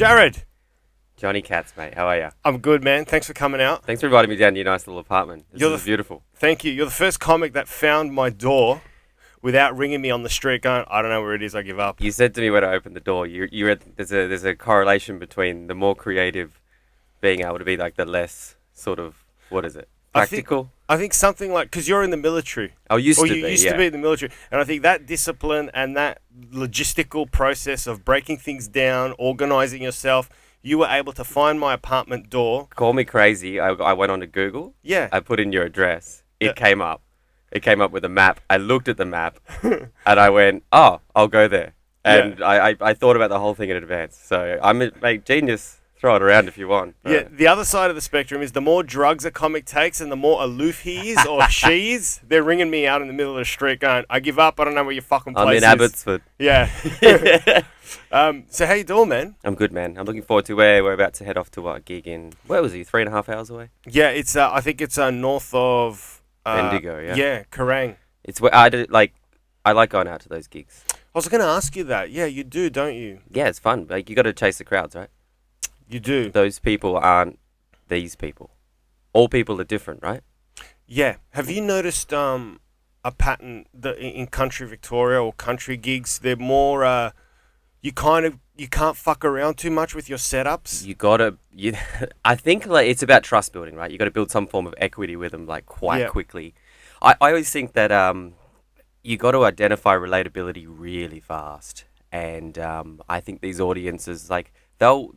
Jarryd. Johnny Katz, mate. How are you? I'm good, man. Thanks for coming out. Thanks for inviting me down to your nice little apartment. This is beautiful. Thank you. You're the first comic that found my door without ringing me on the street going, I don't know where it is, I give up. You said to me when I opened the door, there's a correlation between the more creative being able to be like the less sort of, what is it? Practical? I think something like, because you're in the military. Oh, you used to be in the military. And I think that discipline and that logistical process of breaking things down, organizing yourself, you were able to find my apartment door. Call me crazy. I went on to Google. Yeah. I put in your address. It came up. It came up with a map. I looked at the map and I went, oh, I'll go there. And I thought about the whole thing in advance. So I'm a genius. Throw it around if you want. Yeah, the other side of the spectrum is the more drugs a comic takes and the more aloof he is or she is, they're ringing me out in the middle of the street going, I give up, I don't know where your fucking place is. I'm in Abbotsford. Yeah. So how you doing, man? I'm good, man. I'm looking forward to where we're about to head off to a gig in, where was he, 3.5 hours away? Yeah, it's I think it's north of... Bendigo, yeah. Yeah, Kerrang. It's where I like going out to those gigs. I was going to ask you that. Yeah, you do, don't you? Yeah, it's fun. Like, you got to chase the crowds, right? You do. Those people aren't these people. All people are different, right? Yeah. Have you noticed a pattern in country Victoria or country gigs? They're more you can't fuck around too much with your setups. I think like it's about trust building, right? You got to build some form of equity with them like quite quickly. I always think that you got to identify relatability really fast, and I think these audiences like they'll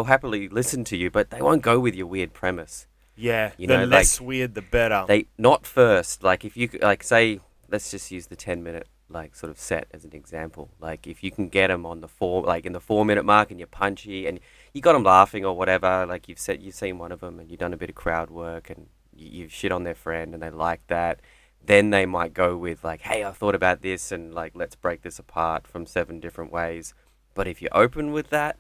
happily listen to you, but they won't go with your weird premise. Yeah, the less weird, the better. They not first. Like if you like say, let's just use the 10-minute like sort of set as an example. Like if you can get them on the in the 4-minute mark, and you're punchy, and you got them laughing or whatever. Like you've seen one of them, and you've done a bit of crowd work, and you've shit on their friend, and they like that. Then they might go with like, hey, I thought about this, and like let's break this apart from 7 different ways. But if you open with that.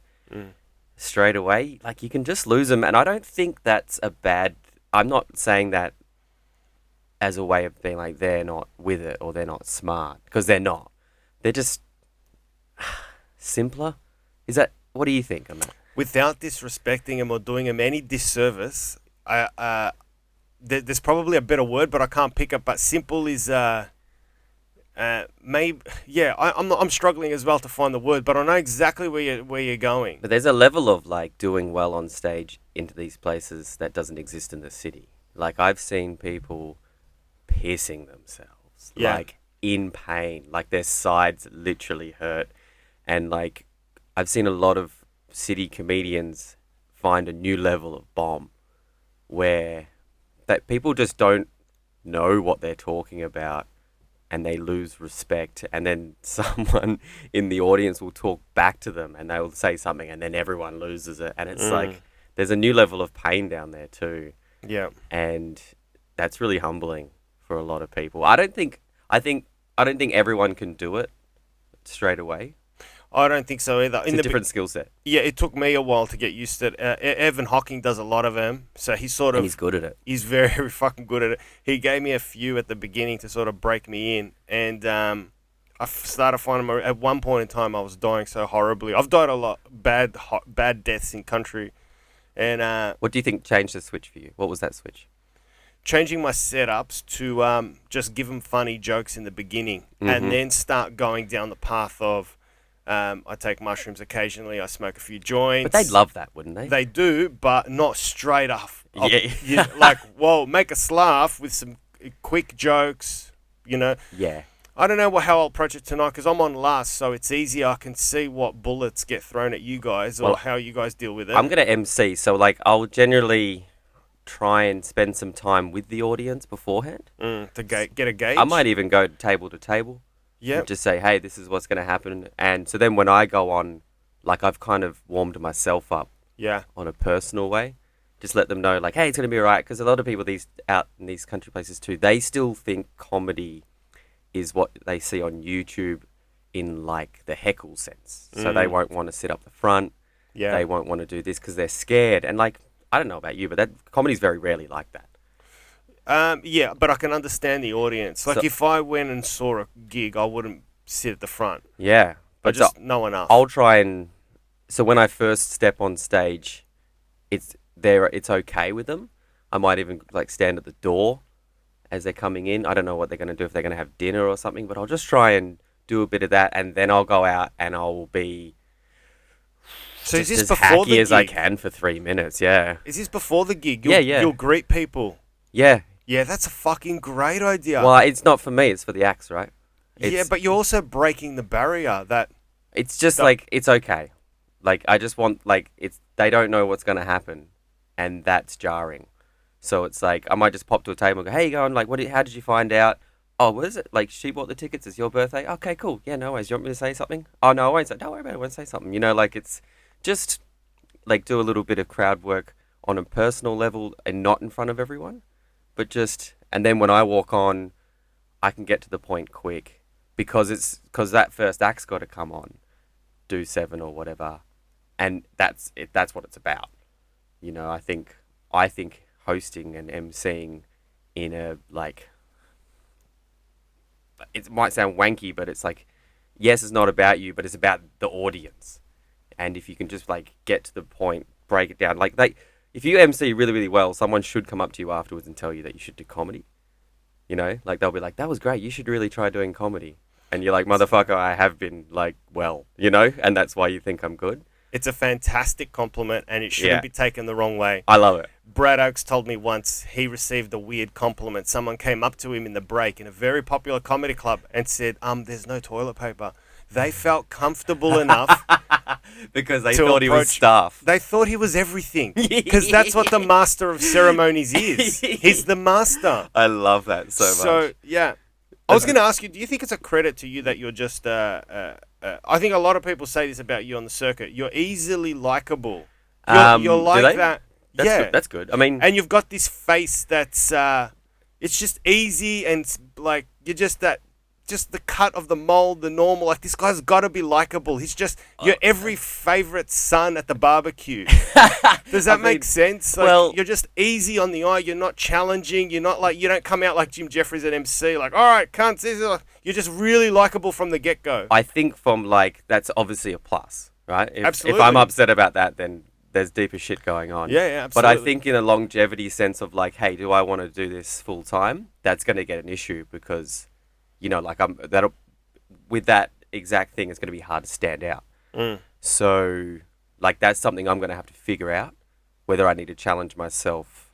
Straight away, like you can just lose them, and I don't think that's a bad. I'm not saying that as a way of being like they're not with it or they're not smart, because they're not. They're just simpler. Is that what do you think on that? Without disrespecting them or doing them any disservice, there's probably a better word, but I can't pick up. But simple is maybe I'm struggling as well to find the word, but I know exactly where you're going. But there's a level of like doing well on stage into these places that doesn't exist in the city. Like I've seen people piercing themselves, like in pain, like their sides literally hurt, and like I've seen a lot of city comedians find a new level of bomb where that people just don't know what they're talking about. And they lose respect, and then someone in the audience will talk back to them, and they'll say something, and then everyone loses it. And it's like there's a new level of pain down there too. Yeah, and that's really humbling for a lot of people. I don't think everyone can do it straight away. I don't think so either. It's a different skill set. Yeah, it took me a while to get used to it. Evan Hocking does a lot of them, so he's good at it. He's very, very fucking good at it. He gave me a few at the beginning to sort of break me in, and I started finding at one point in time I was dying so horribly. I've died a lot, bad deaths in country, and what do you think changed the switch for you? What was that switch? Changing my setups to just give them funny jokes in the beginning, and then start going down the path of. I take mushrooms occasionally. I smoke a few joints. But they'd love that, wouldn't they? They do, but not straight up. Yeah. Like, whoa, make us laugh with some quick jokes, you know? Yeah. I don't know how I'll approach it tonight because I'm on last, so it's easier. I can see what bullets get thrown at you guys or how you guys deal with it. I'm going to MC, so like I'll generally try and spend some time with the audience beforehand. To get a gauge? I might even go table to table. Yeah. Just say, hey, this is what's going to happen. And so then when I go on, like I've kind of warmed myself up on a personal way. Just let them know, like, hey, it's going to be all right. Because a lot of people out in these country places too, they still think comedy is what they see on YouTube in like the heckle sense. So they won't want to sit up the front. Yeah. They won't want to do this because they're scared. And like, I don't know about you, but comedy's very rarely like that. Yeah, but I can understand the audience. Like, if I went and saw a gig, I wouldn't sit at the front. Yeah. But just know enough. I'll try and So when I first step on stage, it's okay with them. I might even like stand at the door as they're coming in. I don't know what they're going to do, if they're going to have dinner or something, but I'll just try and do a bit of that, and then I'll go out and I'll be So is just this as before the hacky as I gig? can for 3 minutes. Yeah, Is this before the gig? Yeah. You'll greet people. yeah. Yeah, that's a fucking great idea. Well, it's not for me. It's for the acts, right? Yeah, but you're also breaking the barrier that. It's just that- like it's okay. Like I just want like it's they don't know what's going to happen, and that's jarring. So it's like I might just pop to a table and go, "Hey, you going? Like, how did you find out? Oh, what is it? Like, she bought the tickets. It's your birthday. Okay, cool. Yeah, no worries. You want me to say something? Oh no, I won't say. Don't worry about it. I won't say something. You know, like it's just like do a little bit of crowd work on a personal level and not in front of everyone, but just and then when I walk on, I can get to the point quick because that first act's got to come on, do 7 or whatever, and that's it. That's what it's about. You know, I think hosting and emceeing in a like it might sound wanky, but it's like yes, it's not about you, but it's about the audience. And if you can just like get to the point, break it down, like if you MC really really well, someone should come up to you afterwards and tell you that you should do comedy. You know, like they'll be like, "That was great. You should really try doing comedy." And you're like, "Motherfucker, I have been like, well, you know," and that's why you think I'm good. It's a fantastic compliment, and it shouldn't Yeah. be taken the wrong way. I love it. Brad Oakes told me once he received a weird compliment. Someone came up to him in the break in a very popular comedy club and said, "There's no toilet paper." They felt comfortable enough Because they to thought he was approach- staff. They thought he was everything, because that's what the master of ceremonies is. He's the master. I love that so much. Yeah, I was going to ask you, do you think it's a credit to you that you're just? I think a lot of people say this about you on the circuit. You're easily likable. You're Do like they? that. That's yeah, good. That's good. I mean, and you've got this face that's it's just easy and like you're just the cut of the mold, the normal. Like this guy's got to be likable. He's just your every favorite son at the barbecue. Does that make sense? Like, well- you're just easy on the eye. You're not challenging. You're not like you don't come out like Jim Jeffries at MC. Like, all right, cunts. You're just really likable from the get go. I think from like that's obviously a plus, right? If Absolutely. I'm upset about that, then there's deeper shit going on. Yeah, But absolutely. I think in a longevity sense of like, hey, do I want to do this full time? That's going to get an issue because, you know, like with that exact thing, it's going to be hard to stand out. So, like, that's something I'm going to have to figure out whether I need to challenge myself.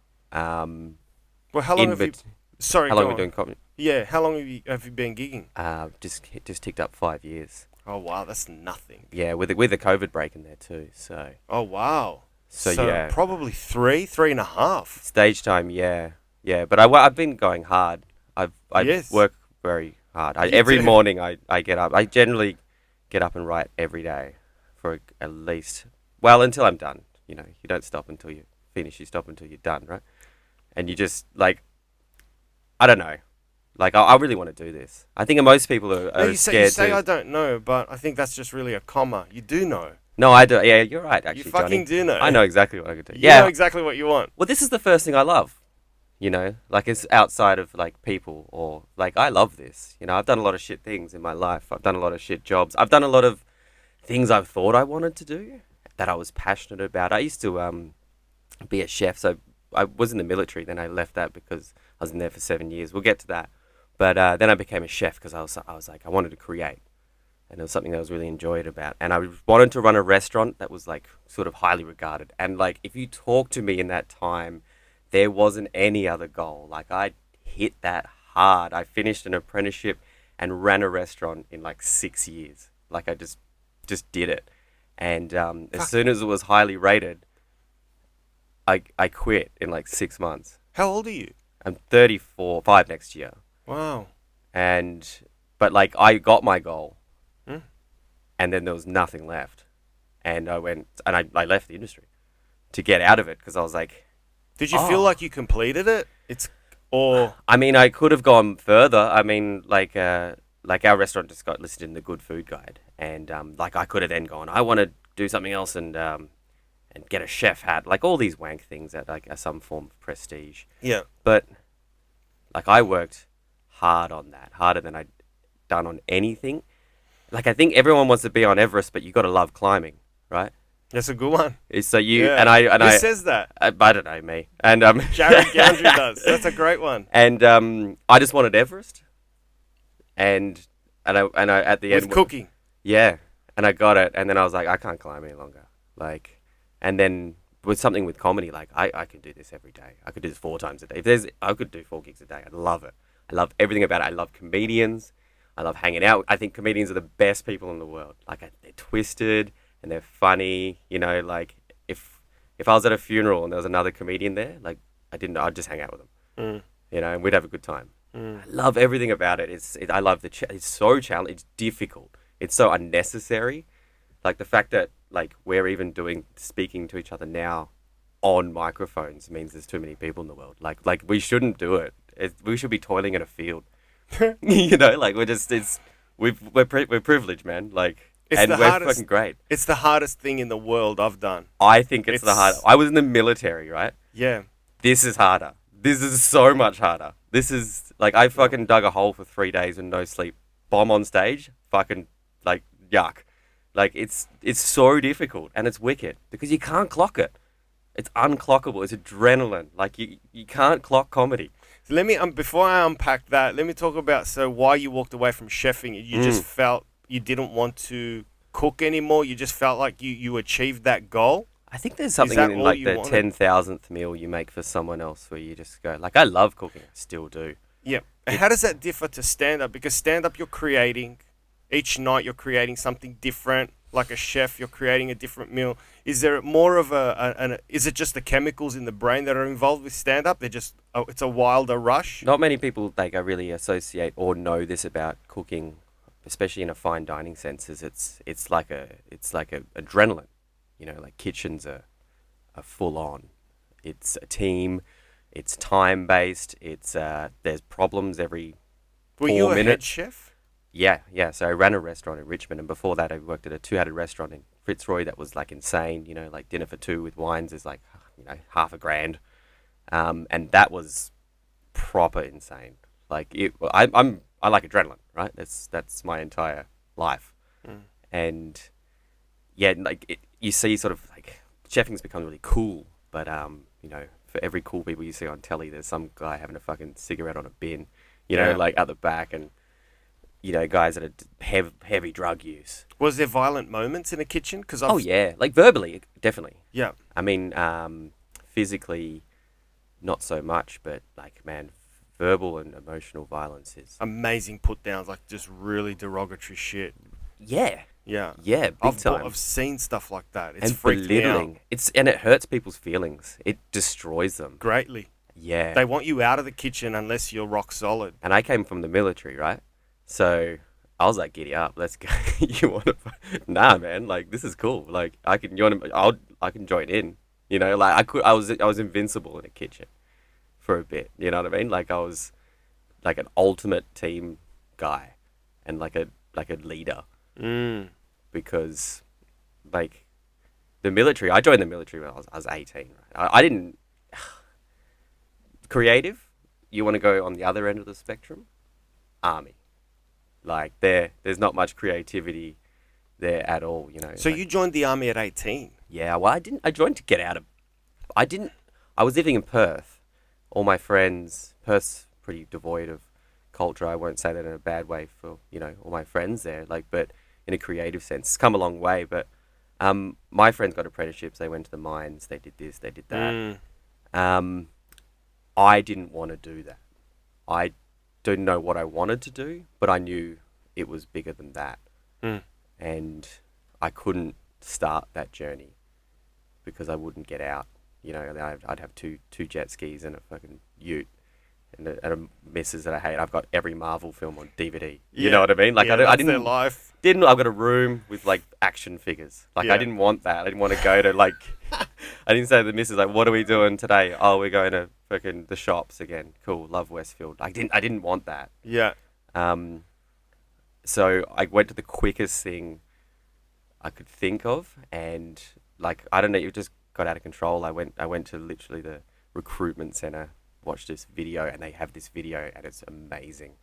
Well, how long have you? Sorry, How long go are we on. doing comedy? Yeah, how long have you been gigging? Just ticked up 5 years. Oh wow, that's nothing. Yeah, with the COVID break in there too. So Oh wow. So, yeah. probably 3.5. stage time, yeah. But I've been going hard. I Yes. work very hard. You Every do. morning I get up. I generally get up and write every day for at least until I'm done. You know, you don't stop until you finish. You stop until you're done, right? And you just like, I don't know. Like I really want to do this. I think most people are No, you scared say to. I don't know, but I think that's just really a comma. You do know. No, I do. Yeah, you're right. Actually, You fucking Johnny. do know. I know exactly what I could do. You Yeah. know exactly what you want. Well, this is the first thing I love. You know, like it's outside of like people or like I love this. You know, I've done a lot of shit things in my life. I've done a lot of shit jobs. I've done a lot of things I've thought I wanted to do that I was passionate about. I used to be a chef. So I was in the military. Then I left that because I was in there for 7 years. We'll get to that. But then I became a chef because I was like, I wanted to create. And it was something that I was really enjoyed about. And I wanted to run a restaurant that was like sort of highly regarded. And like, if you talk to me in that time, there wasn't any other goal. Like I hit that hard. I finished an apprenticeship and ran a restaurant in like 6 years. Like I just did it. And as soon as it was highly rated, I quit in like 6 months. How old are you? I'm 5 next year. Wow. But like I got my goal. Hmm. And then there was nothing left. And I went, and I left the industry to get out of it because I was like, Did you feel like you completed it? I mean, I could have gone further. I mean, like our restaurant just got listed in the Good Food Guide. And like I could have then gone, I want to do something else and get a chef hat, like all these wank things that like are some form of prestige. Yeah. But like I worked hard on that, harder than I'd done on anything. Like I think everyone wants to be on Everest, but you got to love climbing, right? That's a good one. So you Yeah. and I Who says that? I don't know me and Jarryd Goundrey does. That's a great one. and I just wanted Everest and I at the With end cooking. yeah, and I got it, and then I was like, I can't climb any longer. Like, and then with something with comedy, like I can do this every day. I could do this 4 times a day. I could do 4 gigs a day. I love it. I love everything about it. I love comedians. I love hanging out. I think comedians are the best people in the world. Like they're twisted and they're funny. You know, like if I was at a funeral and there was another comedian there, like I'd just hang out with them. You know, and we'd have a good time. I love everything about it. I love it's so challenging. It's difficult. It's so unnecessary. Like the fact that like we're even speaking to each other now on microphones means there's too many people in the world. Like we shouldn't do it. We should be toiling in a field. You know, like we're privileged, man. Like we're fucking great. It's the hardest thing in the world I've done. I think it's the hardest. I was in the military, right? Yeah. This is harder. This is so much harder. This is like I fucking dug a hole for 3 days and no sleep. Bomb on stage, fucking like yuck. Like it's so difficult and it's wicked because you can't clock it. It's unclockable. It's adrenaline. Like you can't clock comedy. So let me before I unpack that, let me talk about why you walked away from chefing. You just felt you didn't want to cook anymore. You just felt like you achieved that goal. I think there's something in like the 10,000th meal you make for someone else where you just go like I love cooking. I still do. Yeah. How does that differ to stand up? Because stand up you're creating each night you're creating something different. Like a chef, you're creating a different meal. Is there more of is it just the chemicals in the brain that are involved with stand-up? It's a wilder rush? Not many people I really associate or know this about cooking, especially in a fine dining sense, is it's like a adrenaline. You know, like kitchens are full on. It's a team, it's time-based, there's problems every 4 minutes. Were you a head chef? Yeah. So I ran a restaurant in Richmond, and before that, I worked at a 2-headed restaurant in Fitzroy that was like insane. You know, like dinner for 2 with wines is like $500,000, and that was proper insane. Like I like adrenaline, right? That's my entire life, and yeah, like you see sort of like chefing's become really cool, but for every cool people you see on telly, there's some guy having a fucking cigarette on a bin, you know, like at the back and. You know, guys that are heavy drug use. Was there violent moments in a kitchen? Yeah, like verbally, definitely. Yeah. I mean, physically, not so much, but like, man, verbal and emotional violence is amazing put downs, like just really derogatory shit. Yeah. Yeah. Yeah, big time. I've seen stuff like that. It's and freaked me out. And it hurts people's feelings. It destroys them. Greatly. Yeah. They want you out of the kitchen unless you're rock solid. And I came from the military, right? So I was like, giddy up, let's go. You want to? Nah, man. Like this is cool. Like I can join in. You know, like I was invincible in a kitchen for a bit. You know what I mean? Like I was like an ultimate team guy and like a leader. Because like the military, I joined the military when I was 18. Right? I didn't creative. You want to go on the other end of the spectrum? Army. Like there's not much creativity there at all, you know. So you joined the army at 18? Yeah, well I joined to get out of I was living in Perth. All my friends, Perth's pretty devoid of culture. I won't say that in a bad way for, you know, all my friends there, like, but in a creative sense. It's come a long way, but my friends got apprenticeships, they went to the mines, they did this, they did that. I didn't want to do that. I didn't know what I wanted to do, but I knew it was bigger than that. And I couldn't start that journey because I wouldn't get out. You know, I'd have two jet skis and a fucking ute and a missus that I hate. I've got every Marvel film on DVD. You know what I mean? Like I didn't. Their life. I've got a room with like action figures. Like I didn't want that. I didn't want to go to like. I didn't say to the missus like, "What are we doing today?" "Oh, we're going to fucking the shops again." Cool, love Westfield. I didn't want that. Yeah. So I went to the quickest thing I could think of, and like I don't know, it just got out of control. I went to literally the recruitment center, watched this video, and they have this video, and it's amazing.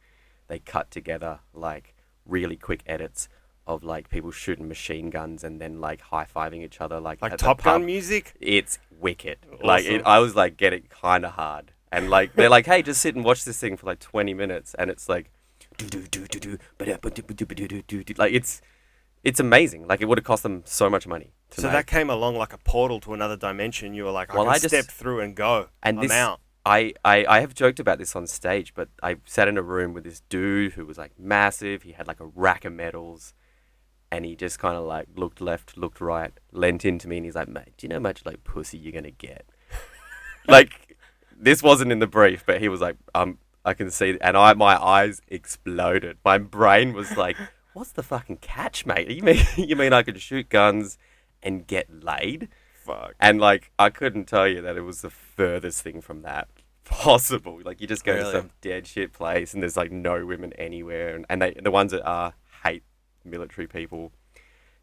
They cut together like really quick edits, of like people shooting machine guns and then like high-fiving each other like Like at the Top Gun pub. music? It's wicked. Awesome. Like I was like getting kind of hard, and like they're like, hey, just sit and watch this thing for like 20 minutes, and it's like, like it's amazing. Like it would have cost them so much money to So make. that came along like a portal to another dimension. You were like, Well, I I can just- step through and go. And I'm this, out. I have joked about this on stage, but I sat in a room with this dude who was like massive. He had like a rack of medals, and he just kind of like looked left, looked right, leant into me, and he's like, mate, do you know how much like pussy you're gonna get? Like, this wasn't in the brief, but he was like, I can see, and my eyes exploded. My brain was like, what's the fucking catch, mate? You mean I could shoot guns and get laid? Fuck. And like, I couldn't tell you that it was the furthest thing from that possible. Like, you just go to Really? some dead shit place, and there's like no women anywhere, and the ones that are hate military people.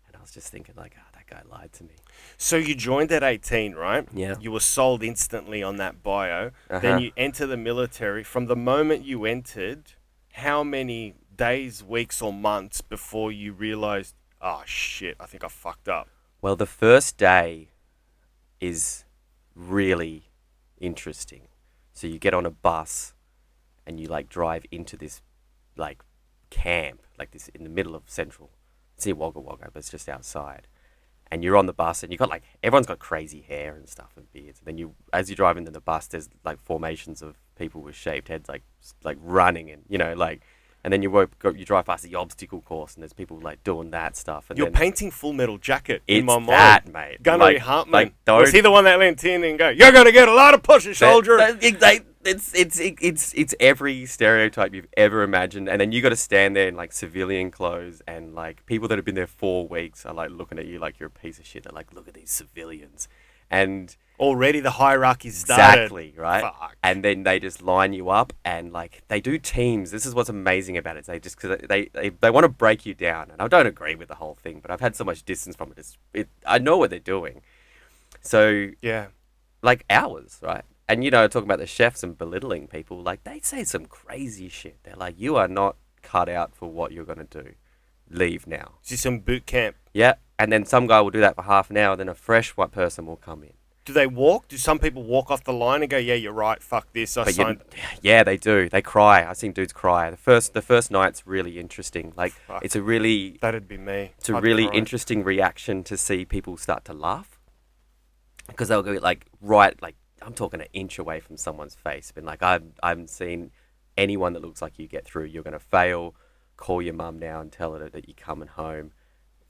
And I was just thinking, like, that guy lied to me. So you joined at 18, right? Yeah. You were sold instantly on that bio. Uh-huh. Then you enter the military. From the moment you entered, how many days, weeks, or months before you realized, oh shit, I think I fucked up? Well, the first day is really interesting. So you get on a bus and you like drive into this like camp, like this in the middle of central. It's near Wagga Wagga, but it's just outside. And you're on the bus and you got like, everyone's got crazy hair and stuff and beards. And then as you drive into the bus, there's like formations of people with shaved heads, like running and, you know, like, and then you drive past the obstacle course and there's people like doing that stuff. And You're then painting Full Metal Jacket in it's my mind. that, mate. Gunnery Like- Hartman. like, Was don't- he the one that leant in and go, you're going to get a lot of pussy, soldier? It's every stereotype you've ever imagined, and then you got to stand there in like civilian clothes, and like people that have been there 4 weeks are like looking at you like you're a piece of shit. They're like, look at these civilians, and Already the hierarchy started. exactly right. Fuck. And then they just line you up, and like they do teams. This is what's amazing about it. They just because they want to break you down, and I don't agree with the whole thing, but I've had so much distance from it. I know what they're doing, so Yeah. like hours, right? And, you know, talking about the chefs and belittling people, like, they say some crazy shit. They're like, you are not cut out for what you're going to do. Leave now. This is some boot camp. Yeah. And then some guy will do that for half an hour, then a fresh white person will come in. Do they walk? Do some people walk off the line and go, yeah, you're right, fuck this, I But signed... yeah, they do. They cry. I've seen dudes cry. The first night's really interesting. Like, Fuck. it's a really That'd be me. It's a I'd really cry. interesting reaction to see people start to laugh. Because they'll go, like, right, like, I'm talking an inch away from someone's face. Been like, I haven't seen anyone that looks like you get through. You're going to fail. Call your mum now and tell her that you're coming home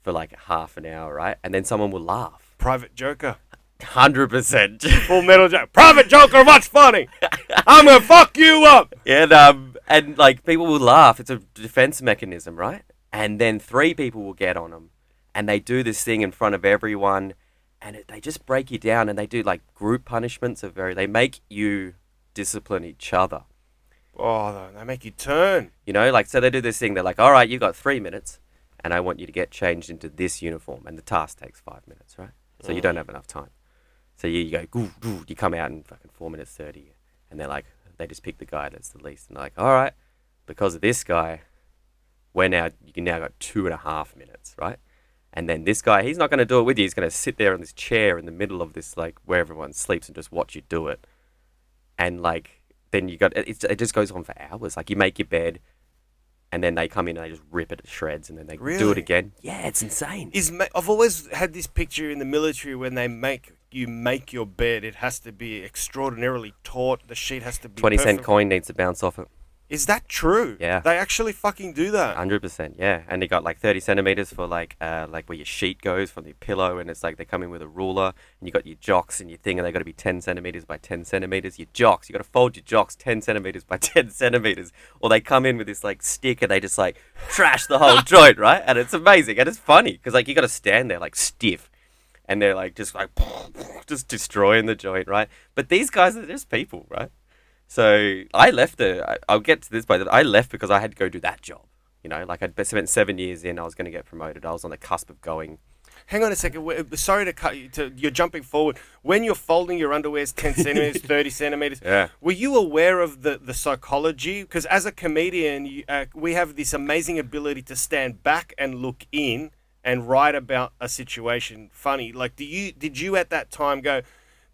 for like half an hour, right? And then someone will laugh. Private Joker. 100%. Full Metal Jacket. Private Joker, what's funny? I'm going to fuck you up. And like people will laugh. It's a defense mechanism, right? And then 3 people will get on them, and they do this thing in front of everyone. And they just break you down, and they do like group punishments. They make you discipline each other. Oh, they make you turn. You know, like, so they do this thing. They're like, all right, you've got 3 minutes, and I want you to get changed into this uniform. And the task takes 5 minutes, right? So you don't have enough time. So you go, goo, goo, you come out in fucking 4 minutes 30. And they're like, they just pick the guy that's the least. And they're like, all right, because of this guy, you now got 2.5 minutes, right? And then this guy, he's not going to do it with you. He's going to sit there in this chair in the middle of this, like, where everyone sleeps and just watch you do it. And, like, then it just goes on for hours. Like, you make your bed, and then they come in and they just rip it to shreds, and then they do Really? it again. Yeah, it's insane. I've always had this picture in the military when they make your bed, it has to be extraordinarily taut. The sheet has to be 20-cent perfect. coin needs to bounce off it. Is that true? Yeah. They actually fucking do that. 100%, yeah. And they got like 30 centimeters for like where your sheet goes from the pillow, and it's like they come in with a ruler, and you got your jocks and your thing, and they got to be 10 centimeters by 10 centimeters. Your jocks, you got to fold your jocks 10 centimeters by 10 centimeters, or they come in with this like stick and they just like trash the whole joint, right? And it's amazing, and it's funny because like you got to stand there like stiff, and they're like just just destroying the joint, right? But these guys are just people, right? So I left I'll get to this point. I left because I had to go do that job. You know, like I'd spent 7 years in. I was going to get promoted. I was on the cusp of going. hang on a second. Sorry to cut you. You're jumping forward. When you're folding your underwears 10 centimeters, 30 centimeters, were you aware of the psychology? Because as a comedian, we have this amazing ability to stand back and look in and write about a situation funny. Like, did you at that time go,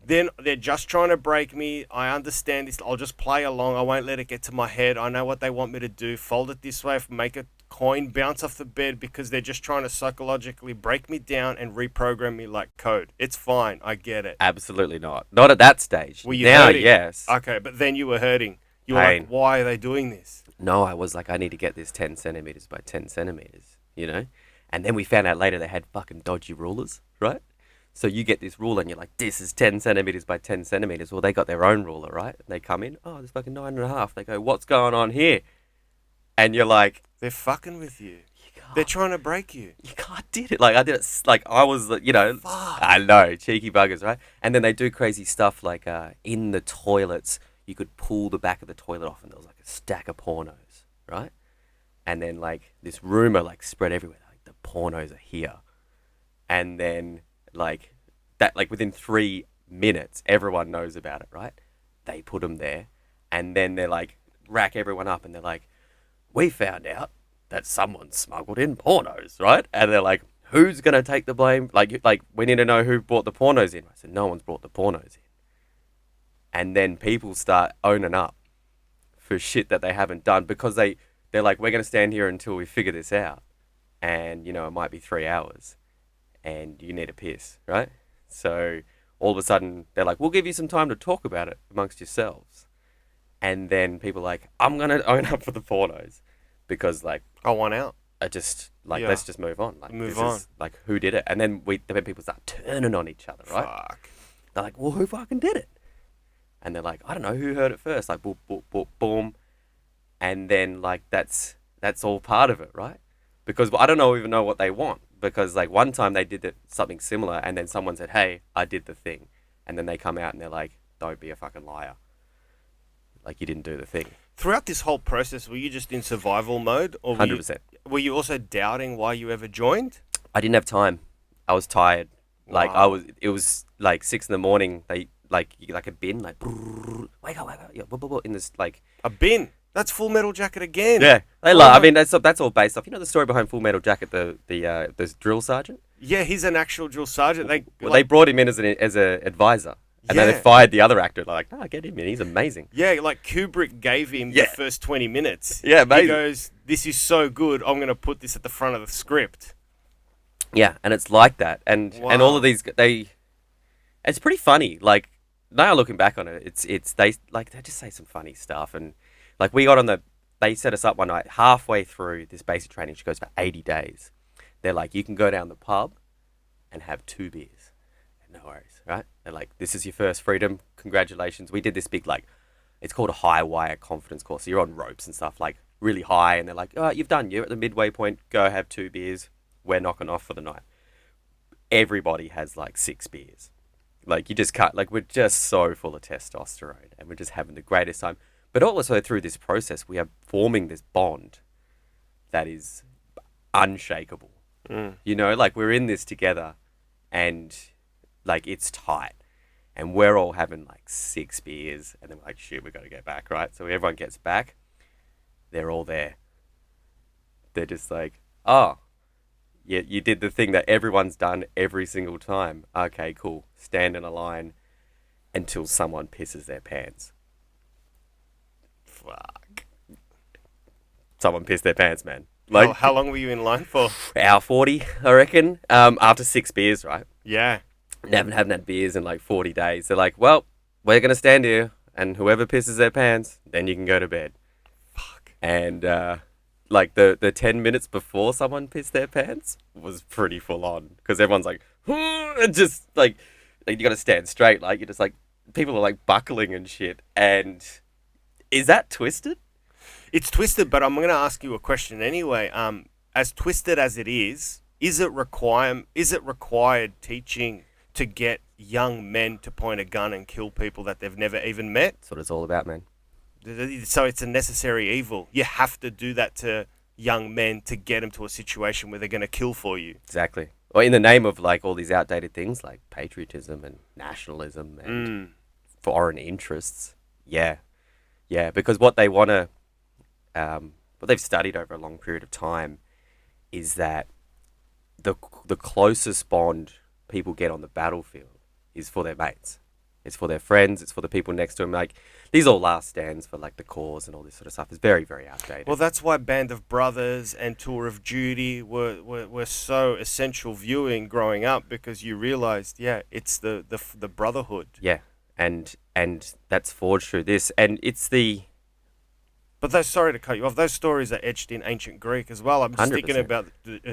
then they're just trying to break me. I understand this. I'll just play along. I won't let it get to my head. I know what they want me to do. Fold it this way. Make a coin bounce off the bed because they're just trying to psychologically break me down and reprogram me like code. It's fine. I get it. Absolutely not. Not at that stage. Were you now, hurting? yes. Okay, but then you were hurting. You were Pain. like, why are they doing this? No, I was like, I need to get this 10 centimeters by 10 centimeters, you know? And then we found out later they had fucking dodgy rulers, right? So you get this ruler and you're like, this is 10 centimeters by 10 centimeters. Well, they got their own ruler, right? And they come in, oh, there's fucking 9.5. They go, what's going on here? And you're like... They're fucking with you. They're trying to break you. I did it. Like, I did it. Like, I was, you know... Fuck. I know. Cheeky buggers, right? And then they do crazy stuff like in the toilets, you could pull the back of the toilet off and there was like a stack of pornos, right? And then like this rumor like spread everywhere. Like the pornos are here. And then... like that, like within 3 minutes, everyone knows about it, right? They put them there, and then they're like, rack everyone up, and they're like, we found out that someone smuggled in pornos, right? And they're like, who's gonna take the blame? Like we need to know who brought the pornos in. I said, no one's brought the pornos in. And then people start owning up for shit that they haven't done because they're like, we're gonna stand here until we figure this out, and you know it might be 3 hours. And you need a piss, right? So all of a sudden, they're like, we'll give you some time to talk about it amongst yourselves. And then people are like, I'm going to own up for the pornos. Because, like... I want out. I just, like, let's just move on. Like, move on. Like, who did it? And then people start turning on each other, right? Fuck. They're like, well, who fucking did it? And they're like, I don't know, who heard it first? Like, boom, boom, boom, boom. And then, like, that's all part of it, right? Because I don't even know what they want. Because, like, one time they did something similar and then someone said, hey, I did the thing. And then they come out and they're like, don't be a fucking liar. Like, you didn't do the thing. Throughout this whole process, were you just in survival mode? Or 100%. Were you also doubting why you ever joined? I didn't have time. I was tired. Like, Wow. It was like 6 a.m. They, like, you get like a bin, like, wake up, yeah, in this, like... A bin? That's Full Metal Jacket again. Yeah, they love. I mean, that's all based off. You know the story behind Full Metal Jacket, the drill sergeant. Yeah, he's an actual drill sergeant. They brought him in as an advisor, and then they fired the other actor. They're like, no, get him in. He's amazing. Yeah, like Kubrick gave him the first 20 minutes. Yeah, amazing. He goes, this is so good. I'm going to put this at the front of the script. Yeah, and it's like that, and all of these it's pretty funny. Like now looking back on it, they just say some funny stuff and. Like, they set us up one night, halfway through this basic training, which goes for 80 days. They're like, you can go down the pub and have 2 beers. No worries, right? They're like, this is your first freedom. Congratulations. We did this big, like, it's called a high wire confidence course. So you're on ropes and stuff, like, really high. And they're like, oh, you're at the midway point. Go have 2 beers. We're knocking off for the night. Everybody has, like, 6 beers. Like, you just can't, like, we're just so full of testosterone. And we're just having the greatest time. But also through this process, we are forming this bond that is unshakable. You know, like we're in this together and like it's tight. And we're all having like 6 beers and then we're like, shit, we got to get back, right? So everyone gets back. They're all there. They're just like, oh, yeah, you did the thing that everyone's done every single time. Okay, cool. Stand in a line until someone pisses their pants. Fuck. Someone pissed their pants, man. Like, how long were you in line for? Hour 40, I reckon. After 6 beers, right? Yeah. Haven't had beers in like 40 days. They're like, well, we're going to stand here and whoever pisses their pants, then you can go to bed. Fuck. And like the 10 minutes before someone pissed their pants was pretty full on because everyone's like, just like you got to stand straight. Like, you're just like, people are like buckling and shit. And is that twisted? It's twisted, but I'm going to ask you a question anyway. As twisted as it is it required teaching to get young men to point a gun and kill people that they've never even met? That's what it's all about, man. So it's a necessary evil. You have to do that to young men to get them to a situation where they're going to kill for you. Exactly. or in the name of like all these outdated things like patriotism and nationalism and Mm. foreign interests. Yeah, yeah, because what they want to, what they've studied over a long period of time is that the the closest bond people get on the battlefield is for their mates. It's for their friends. It's for the people next to them. Like these all last stands for like the cause and all this sort of stuff. It's very, very outdated. Well, that's why Band of Brothers and Tour of Duty were so essential viewing growing up, because you realized, yeah, it's the brotherhood. Yeah, and that's forged through this, and it's the But those, sorry to cut you off, those stories are etched in ancient Greek as well. I'm just thinking 100%. about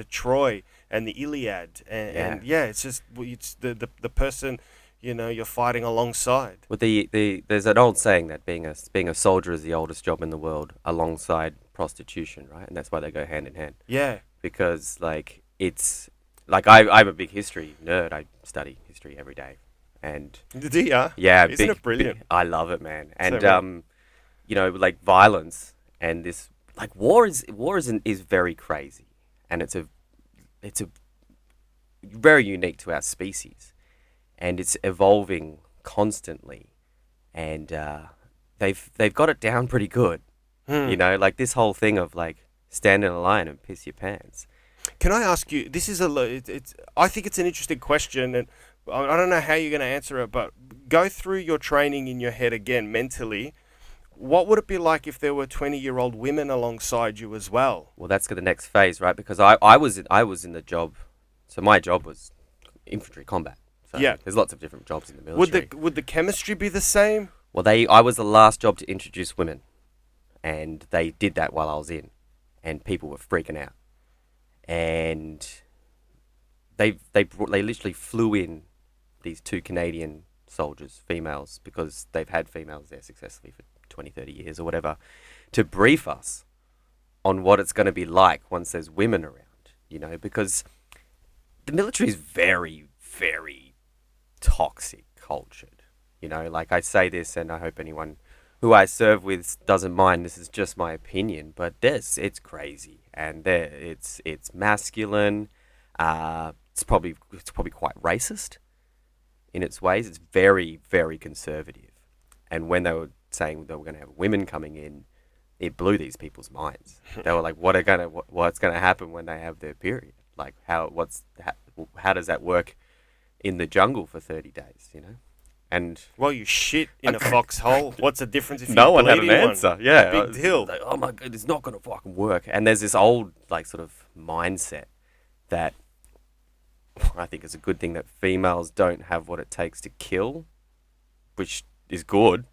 Troy and the Iliad, and yeah, it's just it's the person, you're fighting alongside. Well, there's an old saying that being a soldier is the oldest job in the world, alongside prostitution, right? And that's why they go hand in hand. Yeah. Because like it's like I'm a big history nerd. I study history every day, and Yeah. yeah, Isn't it brilliant? I love it, man. And So right. like violence and this like war is very crazy, and it's a very unique to our species, and it's evolving constantly, and they've got it down pretty good. Hmm. Like this whole thing of like stand in a line and piss your pants. Can I ask you? This is it's. I think it's an interesting question, and I don't know how you're going to answer it. But go through your training in your head again mentally. What would it be like if there were 20-year-old women alongside you as well? Well, that's the next phase, right? Because I was in the job, so my job was infantry combat. So Yeah. there's lots of different jobs in the Would military. the chemistry be the same? Well, I was the last job to introduce women, and they did that while I was in, and people were freaking out, and they literally flew in these two Canadian soldiers, females, because they've had females there successfully for 20, 30 years or whatever, to brief us on what it's going to be like once there's women around, because the military is very, very toxic cultured. Like I say this, and I hope anyone who I serve with doesn't mind. This is just my opinion, but it's crazy, and it's masculine. It's probably quite racist in its ways. It's very, very conservative, and when they were saying they were going to have women coming in, it blew these people's minds. They were like, what's going to happen when they have their period? Like how does that work in the jungle for 30 days, And Well, you shit in a foxhole. What's the difference if you no one bleed had an in one? answer. Yeah. Big deal. Like, oh my god, it's not going to fucking work. And there's this old like sort of mindset that I think it's a good thing that females don't have what it takes to kill, which is good.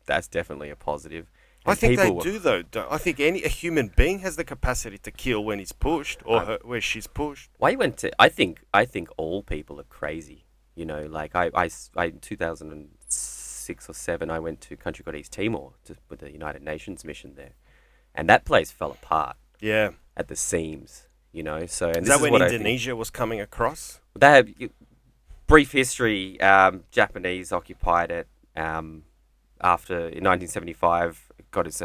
That's definitely a positive. I And think they people were- do though. I think a human being has the capacity to kill when he's pushed or where she's pushed. Why you went to? I think all people are crazy. Like I in 2006 or 7, I went to a country called East Timor with the United Nations mission there, and that place fell apart Yeah. at the seams. So and Is this that is when what I think. Indonesia was coming across? They have brief history. Japanese occupied it after in 1975. Got its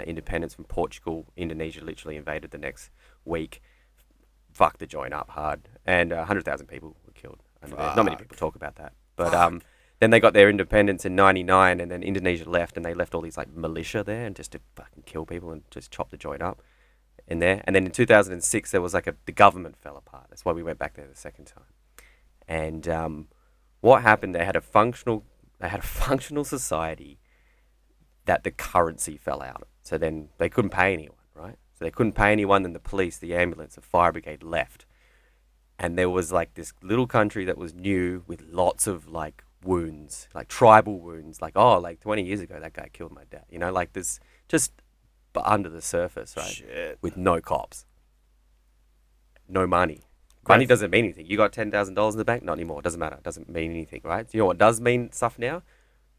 independence from Portugal. Indonesia literally invaded the next week. Fucked the joint up hard, and 100,000 people were killed. Not many people talk about that, but then they got their independence in '99, and then Indonesia left, and they left all these like militia there, and just to fucking kill people and just chop the joint up in there. And then in 2006, there was like the government fell apart. That's why we went back there the second time. And what happened? They had a functional society that the currency fell out. So then they couldn't pay anyone, right? So they couldn't pay anyone. Then the police, the ambulance, the fire brigade left. And there was like this little country that was new with lots of like wounds, like tribal wounds. Like, oh, like 20 years ago, that guy killed my dad. Like this just under the surface, right? Shit. With no cops. No money. Great. Money doesn't mean anything. You got $10,000 in the bank? Not anymore. It doesn't matter. It doesn't mean anything, right? You know what does mean stuff now?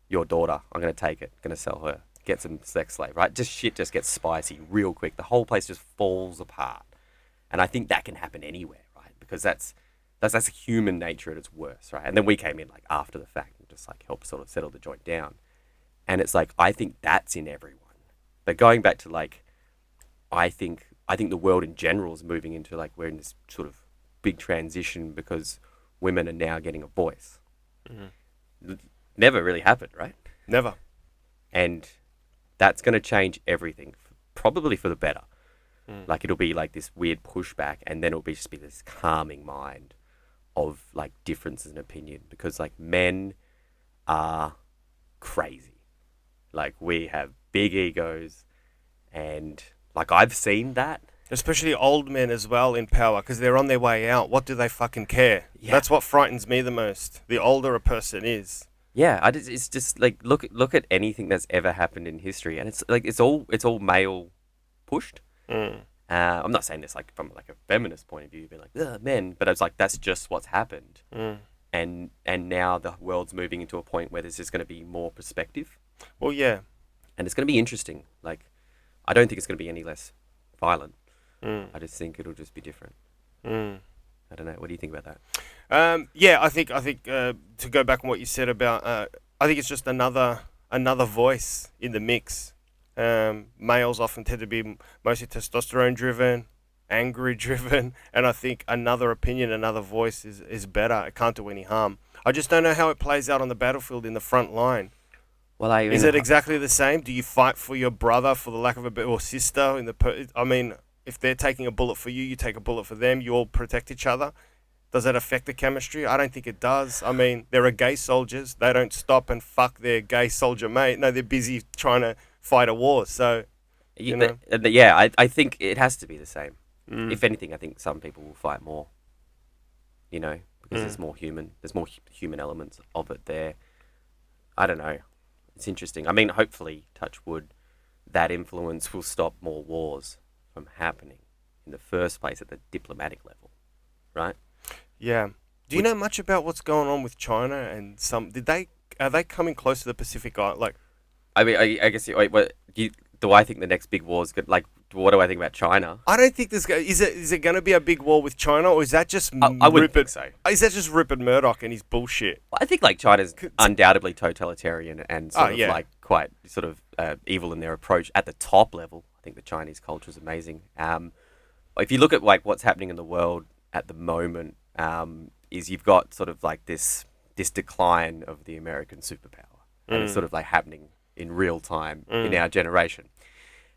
Your daughter. I'm going to take it. Going to sell her. Get some sex slave, right? Shit just gets spicy real quick. The whole place just falls apart. And I think that can happen anywhere, right? Because that's human nature at its worst, right? And then we came in like after the fact and just like helped sort of settle the joint down. And it's like, I think that's in everyone. But going back to like, I think the world in general is moving into like, we're in this sort of big transition because women are now getting a voice. Mm-hmm. Never really happened, right? Never. And that's going to change everything, probably for the better. Like, it'll be like this weird pushback, and then it'll just be this calming mind of like differences in opinion, because like men are crazy. Like, we have big egos, and like I've seen that. Especially old men as well in power, because they're on their way out. What do they fucking care? Yeah. That's what frightens me the most. The older a person is. Yeah, it's just like look at anything that's ever happened in history, and it's like it's all male pushed. I'm not saying this like from like a feminist point of view, being like, ugh, men, but it's like that's just what's happened. And now the world's moving into a point where there's just going to be more perspective. Well, yeah. And it's going to be interesting. Like, I don't think it's going to be any less violent. I just think it'll just be different. I don't know. What do you think about that? Yeah, I think to go back on what you said about, I think it's just another voice in the mix. Males often tend to be mostly testosterone driven, angry driven, and I think another opinion, another voice is better. It can't do any harm. I just don't know how it plays out on the battlefield in the front line. Well, is it exactly the same? Do you fight for your brother, for the lack of a better, or sister? I mean, if they're taking a bullet for you, you take a bullet for them. You all protect each other. Does that affect the chemistry? I don't think it does. I mean, there are gay soldiers. They don't stop and fuck their gay soldier mate. No, they're busy trying to fight a war. So, you know. Yeah, I think it has to be the same. If anything, I think some people will fight more. You know, because there's more human. There's more human elements of it there. I don't know. It's interesting. I mean, hopefully, touch wood, that influence will stop more wars from happening in the first place at the diplomatic level, right? Yeah. Do you know much about what's going on with China and are they coming close to the Pacific Island? Like, I mean, I guess do I think the next big war is good? Like, what do I think about China? I don't think is it going to be a big war with China, or is that just I wouldn't think so. Is that just Rupert Murdoch and his bullshit? Well, I think like China's undoubtedly totalitarian and sort of yeah. like quite sort of evil in their approach at the top level. I think the Chinese culture is amazing. If you look at like what's happening in the world at the moment, is you've got sort of like this decline of the American superpower, and it's sort of like happening in real time in our generation.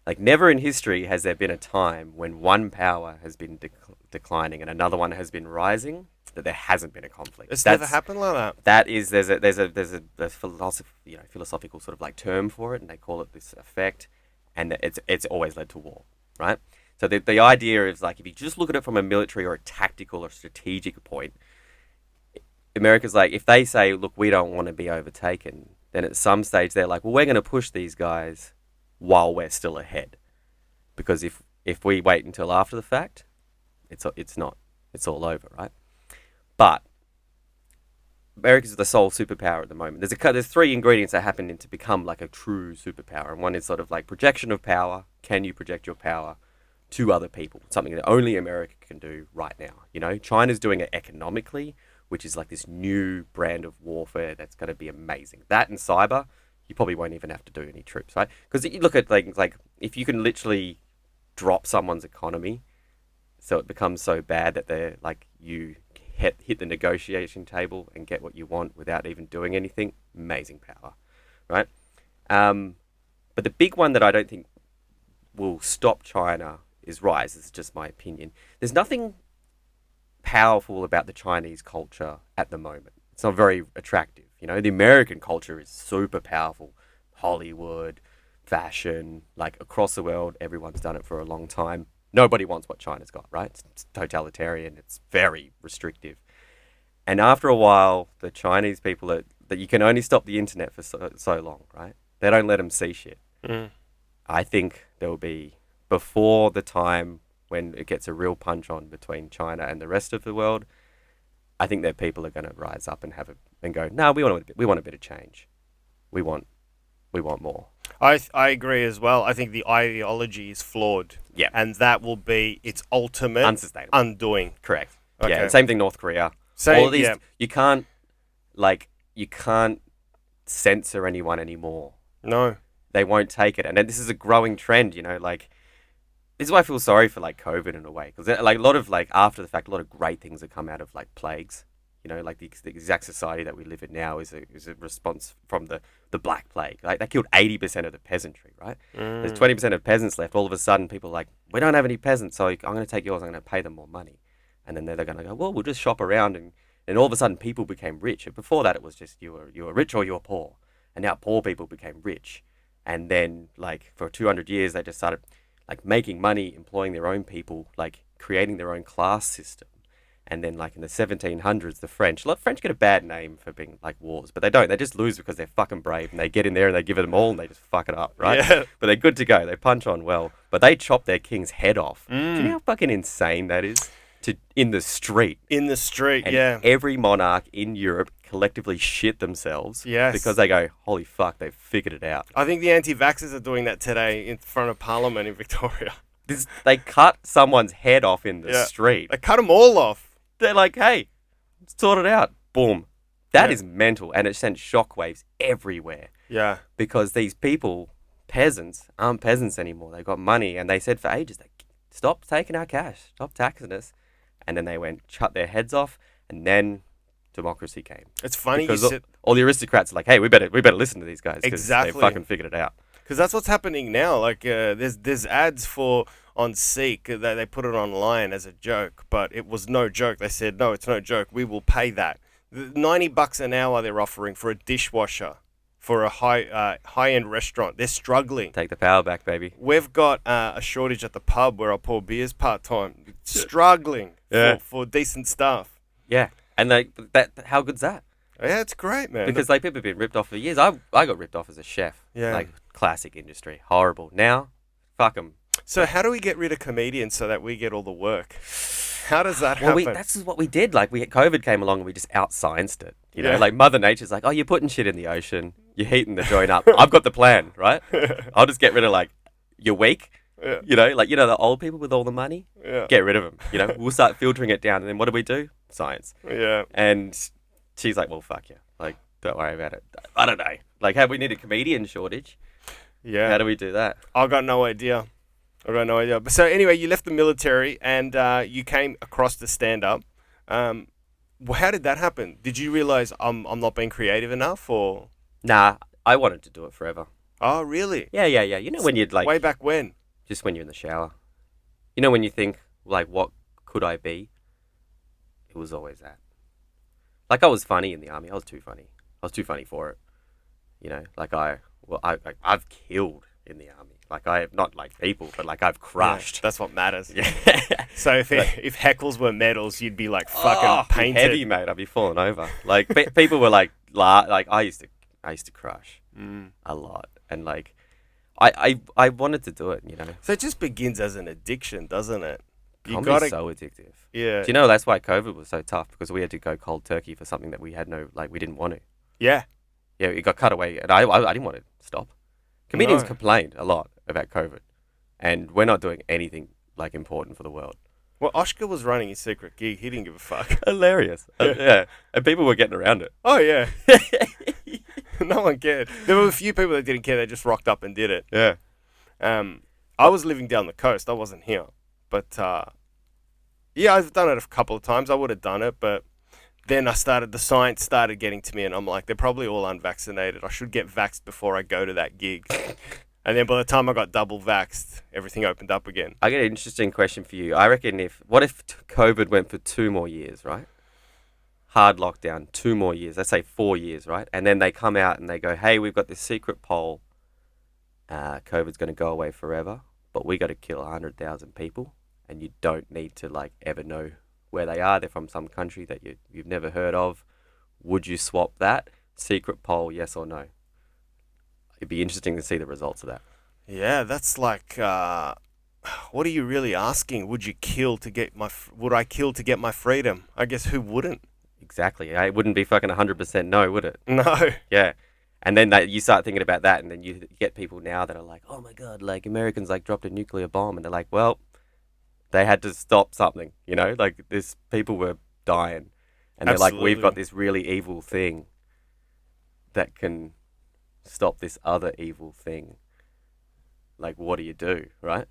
Like, never in history has there been a time when one power has been declining and another one has been rising that there hasn't been a conflict. It's never happened like that. That is, there's a philosophical sort of like term for it, and they call it this effect, and it's always led to war, right? So the idea is like, if you just look at it from a military or a tactical or strategic point, America's like, if they say, look, we don't want to be overtaken, then at some stage they're like, well, we're going to push these guys while we're still ahead, because if we wait until after the fact, it's all over, right? But America's the sole superpower at the moment. There's three ingredients that happen to become like a true superpower, and one is sort of like projection of power. Can you project your power to other people? Something that only America can do right now. You know, China's doing it economically, which is like this new brand of warfare that's going to be amazing. That and cyber, you probably won't even have to do any troops, right? Because you look at like if you can literally drop someone's economy, so it becomes so bad that they're like, you hit the negotiation table and get what you want without even doing anything. Amazing power, right? But the big one that I don't think will stop China is rise. This is just my opinion. There's nothing powerful about the Chinese culture at the moment. It's not very attractive. You know, the American culture is super powerful. Hollywood, fashion, like across the world, everyone's done it for a long time. Nobody wants what China's got, right? It's totalitarian. It's very restrictive. And after a while, the Chinese people that you can only stop the internet for so long, right? They don't let them see shit. I think there will be, before the time when it gets a real punch on between China and the rest of the world, I think that people are going to rise up and go, no, we want a bit of change. We want more. I agree as well. I think the ideology is flawed. Yeah. And that will be its ultimate unsustainable undoing. Correct. Okay. Yeah. Same thing, North Korea. All of these, you can't censor anyone anymore. No. They won't take it. And this is a growing trend, you know, like this is why I feel sorry for like COVID in a way, because like a lot of like after the fact, a lot of great things have come out of like plagues. You know, like the exact society that we live in now is a response from the Black Plague. Like they killed 80% of the peasantry, right? There's 20% of peasants left. All of a sudden, people are like, we don't have any peasants, so I'm going to take yours. I'm going to pay them more money, and then they're going to go, well, we'll just shop around, and all of a sudden, people became rich. And before that, it was just you were rich or you were poor, and now poor people became rich, and then like for 200 years, they just started like making money, employing their own people, like creating their own class system. And then, like in the 1700s, the French get a bad name for being like wars, but they don't. They just lose because they're fucking brave and they get in there and they give it them all and they just fuck it up, right? Yeah. But they're good to go. They punch on well, but they chop their king's head off. Do you know how fucking insane that is? In the street. In the street, And yeah. every monarch in Europe collectively shit themselves. Yes. Because they go, holy fuck, they've figured it out. I think the anti-vaxxers are doing that today in front of Parliament in Victoria. They cut someone's head off in the street. They cut them all off. They're like, hey, sort it out. Boom. That Yeah. is mental. And it sent shockwaves everywhere Yeah. because these people, peasants, aren't peasants anymore. They got money and they said for ages, stop taking our cash, stop taxing us. And then they went, cut their heads off, and then democracy came. It's funny Because all the aristocrats are like, hey, we better listen to these guys because Exactly. they fucking figured it out. Because that's what's happening now. Like, there's ads on Seek that they put it online as a joke, but it was no joke. They said, no, it's no joke. We will pay that. $90 an hour they're offering for a dishwasher for a high-end restaurant. They're struggling. Take the power back, baby. We've got a shortage at the pub where I pour beers part-time. Struggling for decent staff. Yeah. And how good's that? Yeah, it's great, man. Because like people have been ripped off for years. I got ripped off as a chef. Yeah. Like classic industry. Horrible. Now, fuck them. So how do we get rid of comedians so that we get all the work? How does that happen? That's what we did. Like COVID came along and we just out-scienced it. You know, Yeah. like Mother Nature's like, oh, you're putting shit in the ocean. You're heating the joint up. I've got the plan, right? I'll just get rid of like, you're weak. Yeah. You know, like, the old people with all the money, Yeah. get rid of them. You know, we'll start filtering it down. And then what do? Science. Yeah. And she's like, well, fuck you. Like, don't worry about it. I don't know. Like, have we need a comedian shortage? Yeah. How do we do that? I got no idea. But so anyway, you left the military and you came across to stand-up. How did that happen? Did you realize I'm not being creative enough, or? Nah, I wanted to do it forever. Oh, really? Yeah. You know when you'd like... Way back when? Just when you're in the shower. You know when you think, like, what could I be? It was always that. Like, I was funny in the army. I was too funny. I was too funny for it. You know, like I've killed in the army. Like, I have not like people, but like I've crushed. Yeah, that's what matters. Yeah. So if heckles were medals, you'd be like fucking painted. Heavy, mate. I'd be falling over. Like people were like I used to crush a lot, and like I wanted to do it. You know. So it just begins as an addiction, doesn't it? Comedy's so addictive. Yeah. Do you know that's why COVID was so tough? Because we had to go cold turkey for something that we had we didn't want to. Yeah. Yeah, it got cut away, and I didn't want to stop. Comedians complained a lot about COVID, and we're not doing anything like important for the world. Well, Oscar was running his secret gig. He didn't give a fuck. Hilarious. Yeah, and people were getting around it. Oh, yeah. No one cared. There were a few people that didn't care. They just rocked up and did it. Yeah. I was living down the coast. I wasn't here. But, yeah, I've done it a couple of times. I would have done it, but then the science started getting to me, and I'm like, they're probably all unvaccinated. I should get vaxxed before I go to that gig. And then by the time I got double vaxxed, everything opened up again. I got an interesting question for you. I reckon what if COVID went for 2 more years, right? Hard lockdown, 2 more years. Let's say 4 years, right? And then they come out and they go, hey, we've got this secret poll. COVID's going to go away forever, but we got to kill 100,000 people. And you don't need to like ever know where they are. They're from some country that you've never heard of. Would you swap that? Secret poll, yes or no? It'd be interesting to see the results of that. Yeah, that's like, what are you really asking? Would I kill to get my freedom? I guess who wouldn't? Exactly. It wouldn't be fucking 100% no, would it? No. Yeah. And then you start thinking about that, and then you get people now that are like, oh my God, like Americans like dropped a nuclear bomb, and they're like, well, they had to stop something, you know, like people were dying, and they're like, we've got this really evil thing that can stop this other evil thing. Like, what do you do, right?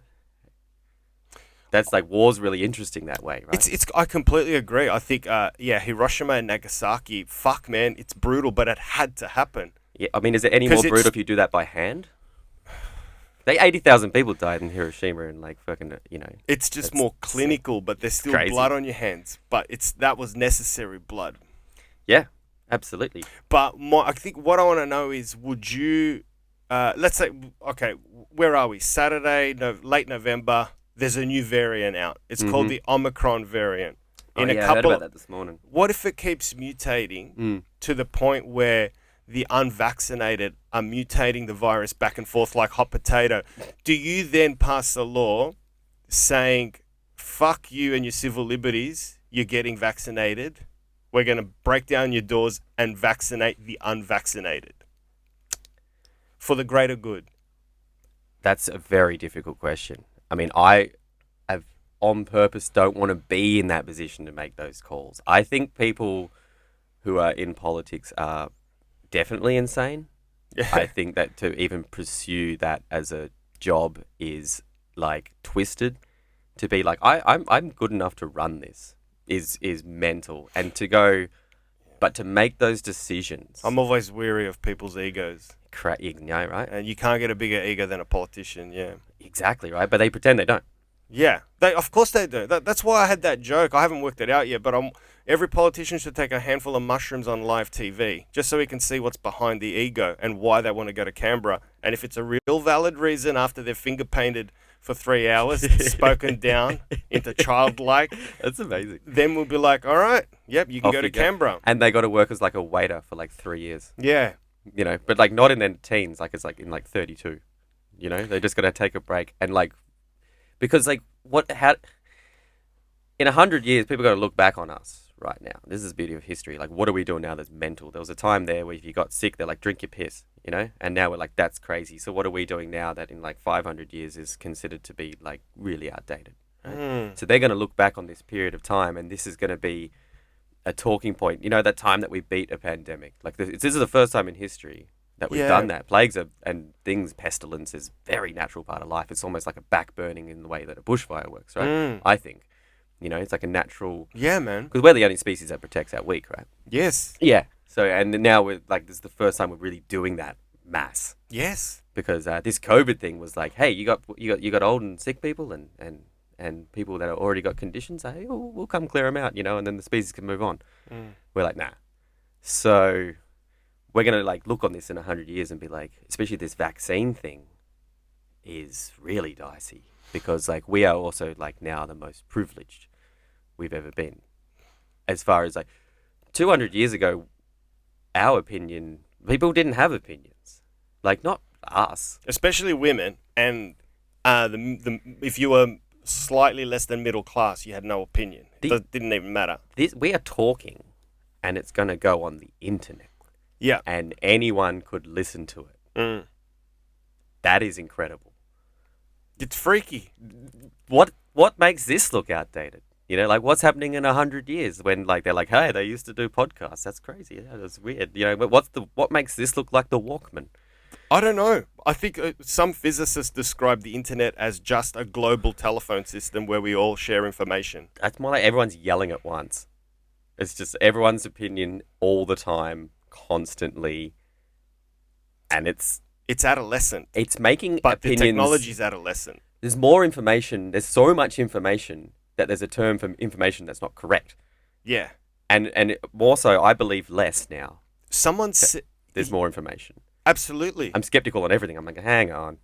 That's like war's really interesting that way, right? It's. I completely agree. I think, Hiroshima and Nagasaki. Fuck, man, it's brutal, but it had to happen. Yeah, I mean, is it any 'Cause more brutal it's- if you do that by hand? 80,000 people died in Hiroshima and like fucking, It's just That's more clinical, but there's still crazy. blood on your hands. But that was necessary blood. Yeah, absolutely. But I think what I want to know is, would you, let's say, okay, where are we? Saturday, late November. There's a new variant out. It's called the Omicron variant. I heard about that this morning. What if it keeps mutating to the point where the unvaccinated are mutating the virus back and forth like hot potato? Do you then pass a law saying, fuck you and your civil liberties, you're getting vaccinated, we're going to break down your doors and vaccinate the unvaccinated for the greater good? That's a very difficult question. I mean, I have on purpose don't want to be in that position to make those calls. I think people who are in politics are definitely insane. Yeah. I think that to even pursue that as a job is like twisted. To be like, I'm good enough to run this is mental. And to go, but to make those decisions. I'm always weary of people's egos. Right? And you can't get a bigger ego than a politician, yeah. Exactly, right? But they pretend they don't. Yeah, of course they do. That's why I had that joke. I haven't worked it out yet, but every politician should take a handful of mushrooms on live TV just so we can see what's behind the ego and why they want to go to Canberra. And if it's a real valid reason after they're finger painted for 3 hours, spoken down into childlike, That's amazing. then we'll be like, all right, yep, you can Off go to you go. Canberra. And they got to work as like a waiter for like 3 years. Yeah. But like not in their teens, like it's like in like 32. They just got to take a break and like, because like in 100 years, people got to look back on us right now. This is the beauty of history. Like, what are we doing now that's mental? There was a time there where if you got sick, they're like, drink your piss, and now we're like, that's crazy. So what are we doing now that in like 500 years is considered to be like really outdated? Right? So they're going to look back on this period of time, and this is going to be a talking point. That time that we beat a pandemic. Like this is the first time in history that we've done that. Plagues and things, pestilence is a very natural part of life. It's almost like a backburning in the way that a bushfire works, right? I think. It's like a natural... Yeah, man. Because we're the only species that protects our weak, right? Yes. Yeah. So, and now we're like, this is the first time we're really doing that mass. Yes. Because this COVID thing was like, hey, you got old and sick people and people that have already got conditions. Hey, we'll come clear them out, and then the species can move on. We're like, nah. So we're going to like look on this in 100 years and be like, especially this vaccine thing is really dicey because like we are also like now the most privileged we've ever been. As far as like 200 years ago, our opinion, people didn't have opinions. Like not us. Especially women. And if you were slightly less than middle class, you had no opinion. It didn't even matter. We are talking and it's going to go on the internet. Yeah. And anyone could listen to it. That is incredible. It's freaky. What makes this look outdated? Like what's happening in 100 years when like they're like, hey, they used to do podcasts. That's crazy. Yeah, that's weird. But what makes this look like the Walkman? I don't know. I think some physicists describe the internet as just a global telephone system where we all share information. That's more like everyone's yelling at once. It's just everyone's opinion all the time, constantly, and it's adolescent. It's making but opinions. The technology's adolescent. There's more information. There's so much information that there's a term for information that's not correct. Yeah. And more so, I believe less now. There's more information. Absolutely. I'm skeptical on everything. I'm like, hang on.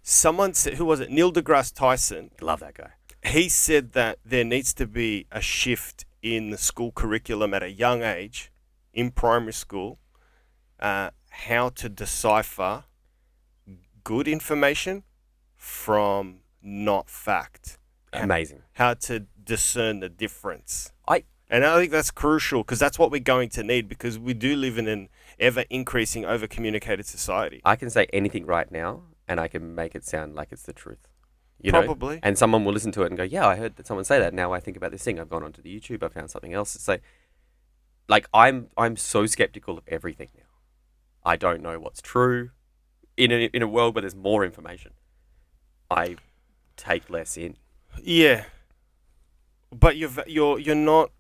Someone said, who was it? Neil deGrasse Tyson. Love that guy. He said that there needs to be a shift in the school curriculum at a young age, in primary school, how to decipher good information from not fact. Amazing. How to discern the difference. And I think that's crucial because that's what we're going to need because we do live in an ever-increasing, over-communicated society. I can say anything right now and I can make it sound like it's the truth. Probably. And someone will listen to it and go, yeah, I heard that someone say that. Now I think about this thing. I've gone onto the YouTube. I found something else. It's like I'm so skeptical of everything now. I don't know what's true. In a world where there's more information, I take less in. Yeah. but you're not.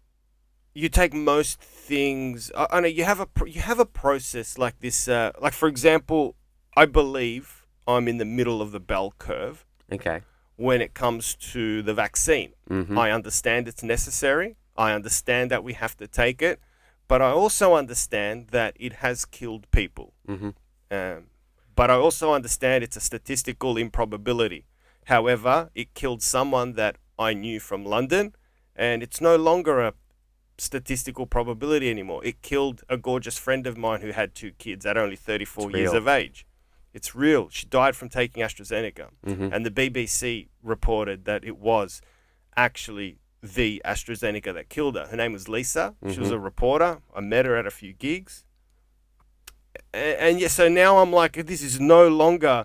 You take most things. I know you have a process like this. Like for example, I believe I'm in the middle of the bell curve Okay. when it comes to the vaccine. Mm-hmm. I understand it's necessary. I understand that we have to take it, but I also understand that it has killed people. Mm-hmm. But I also understand it's a statistical improbability. However, it killed someone that I knew from London, and it's no longer a statistical probability anymore. It killed a gorgeous friend of mine who had 2 kids at only 34 It's years real. of age. It's real. She died from taking AstraZeneca. Mm-hmm. And the BBC reported that it was actually the AstraZeneca that killed her. Her name was Lisa. She was a reporter. I met her at a few gigs. And yeah, so now I'm like, this is no longer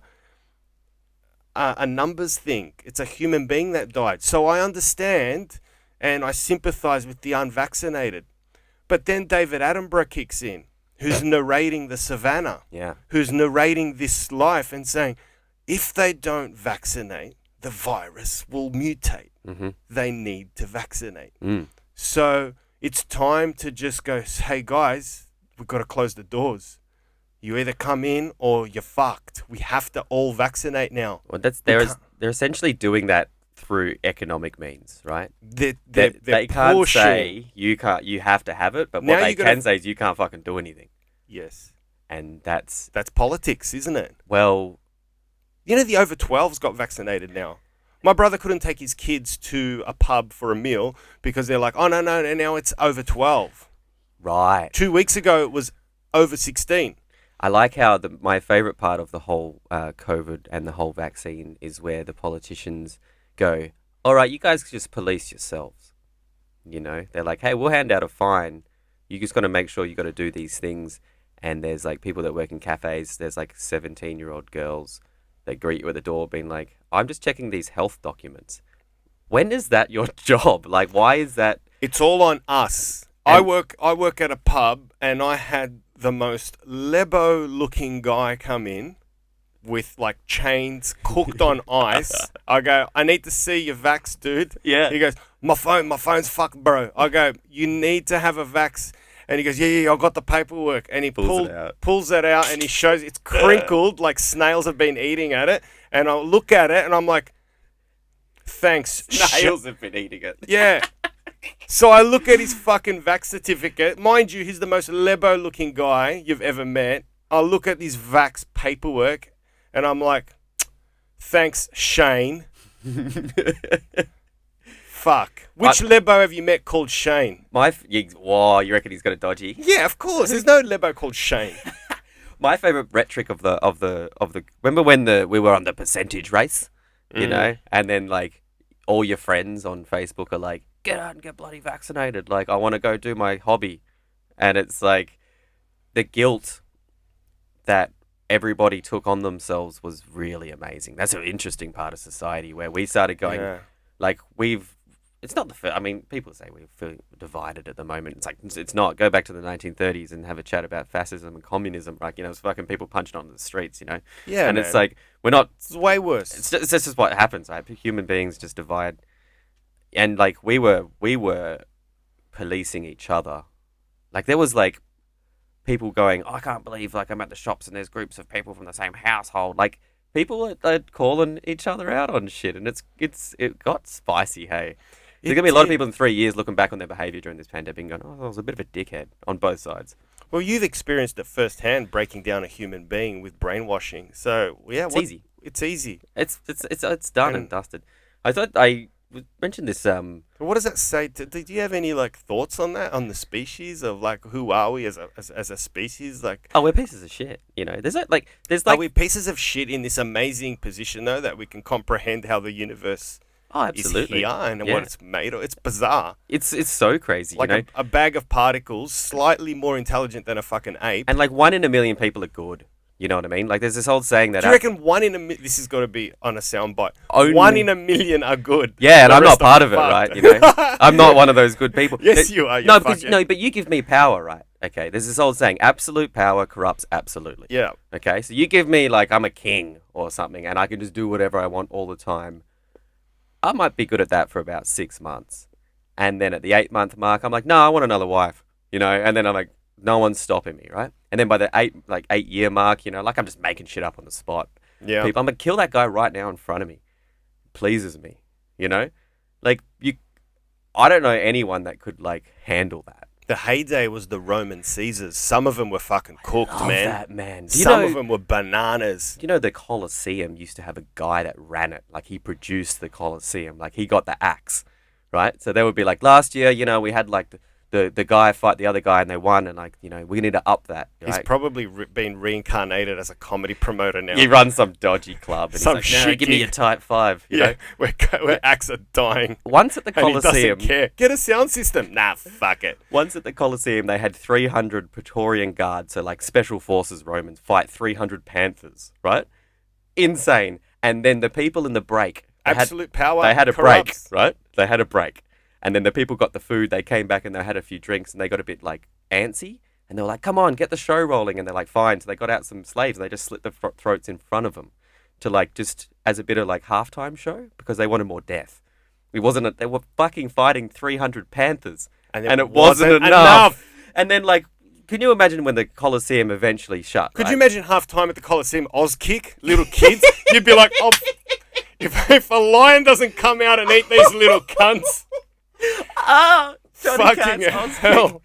a numbers thing. It's a human being that died. So I understand and I sympathize with the unvaccinated. But then David Attenborough kicks in, who's narrating the savannah, Yeah. who's narrating this life and saying, if they don't vaccinate, the virus will mutate. Mm-hmm. They need to vaccinate. Mm. So it's time to just go, hey guys, we've got to close the doors. You either come in or you're fucked. We have to all vaccinate now. Well, they're essentially doing that through economic means, right? They They can't pushing. say you have to have it, but Now what they you gotta- can say is you can't fucking do anything, Yes. and that's That's politics, isn't it? well, You know the over 12s got vaccinated now. My brother couldn't take his kids to a pub for a meal because they're like, oh, no, now it's over 12. right. 2 weeks ago, it was over 16. I like how my favorite part of the whole COVID and the whole vaccine is where the politicians go, all right, you guys just police yourselves. You know, they're like, hey, we'll hand out a fine. You just got to make sure you got to do these things. And there's like people that work in cafes. There's like 17-year-old girls that greet you at the door being like, I'm just checking these health documents. When is that your job? Like, why is that? It's all on us. I work at a pub and I had the most lebo-looking guy come in with like chains cooked on ice. I go, I need to see your vax, dude. Yeah. He goes, my phone's fucked, bro. I go, you need to have a vax. And he goes, yeah, I got the paperwork. And he pulls it out and he shows it's crinkled like snails have been eating at it. And I look at it and I'm like, thanks. Snails have been eating it. Yeah. So I look at his fucking vax certificate. Mind you, he's the most lebo-looking guy you've ever met. I look at his vax paperwork and I'm like, thanks, Shane. Fuck. Which lebo have you met called Shane? Whoa, you reckon he's got a dodgy? Yeah, of course. There's no lebo called Shane. My favorite rhetoric of the remember when we were on the percentage race, you know, and then like all your friends on Facebook are like, get out and get bloody vaccinated. Like, I want to go do my hobby. And it's like the guilt that everybody took on themselves was really amazing. That's an interesting part of society where we started going, like, it's not the first, I mean, people say we feel divided at the moment. It's like, it's not. Go back to the 1930s and have a chat about fascism and communism. Like, you know, it's fucking people punching onto the streets, you know? Yeah, and man. it's like, we're not. It's way worse. It's just what happens, right? Human beings just divide. And like we were policing each other. Like there was like people going, oh, I can't believe like I'm at the shops and there's groups of people from the same household. Like people are calling each other out on shit, and it got spicy. Hey, there's gonna be a lot of people in 3 years looking back on their behaviour during this pandemic and going, oh, I was a bit of a dickhead on both sides. Well, you've experienced it firsthand, breaking down a human being with brainwashing. So yeah, it's easy. It's easy. It's done and dusted. I thought I mentioned this. What does that say? Do you have any like thoughts on that, on the species of like who are we as a species? Like, oh, we're pieces of shit. You know, there's are we pieces of shit in this amazing position though that we can comprehend how the universe is here and what it's made of? It's bizarre. It's so crazy. Like you know? a bag of particles, slightly more intelligent than a fucking ape. And like 1 in a million people are good. You know what I mean? Like there's this old saying that. Do you reckon 1 in a million? This has got to be on a soundbite. Only 1 in a million are good. Yeah, and I'm not part of it, right? You know, I'm not one of those good people. Yes, you are. No, but you give me power, right? Okay, there's this old saying: absolute power corrupts absolutely. Yeah. Okay, so you give me like I'm a king or something, and I can just do whatever I want all the time. I might be good at that for about 6 months, And then at the 8-month mark, I'm like, no, I want another wife, you know. And then I'm like, no one's stopping me, right? And then by the 8-year mark, you know, like I'm just making shit up on the spot. Yeah. People, I'm gonna kill that guy right now in front of me. Pleases me, you know. Like I don't know anyone that could like handle that. The heyday was the Roman Caesars. Some of them were fucking cooked, Love man. that, man. Some of them were bananas. You know, the Colosseum used to have a guy that ran it. Like, he produced the Colosseum. Like, he got the axe, right? So they would be like, last year, you know, we had like the guy fight the other guy and they won, and like, you know, we need to up that. Right? He's probably been reincarnated as a comedy promoter now. He runs some dodgy club. And Some he's like, no, shit give me gig. a type 5. You know? where acts are dying. Once at the And he Colosseum, doesn't care. Get a sound system. Nah, fuck it. once at the Colosseum, they had 300 Praetorian guards, so like special forces Romans, fight 300 Panthers, right? Insane. And then the people in the break, Absolute power. they had a corrupts. break, right? They had a break. And then the people got the food, they came back and they had a few drinks and they got a bit like antsy. And they were like, come on, get the show rolling. And they're like, fine. So they got out some slaves and they just slit the throats in front of them to like just as a bit of like halftime show because they wanted more death. They were fucking fighting 300 Panthers and it wasn't enough. And then like, can you imagine when the Colosseum eventually shut? Could right? you imagine half-time at the Colosseum, Oz kick, little kids? You'd be like, oh, if a lion doesn't come out and eat these little cunts, Johnny fucking Cash, hell.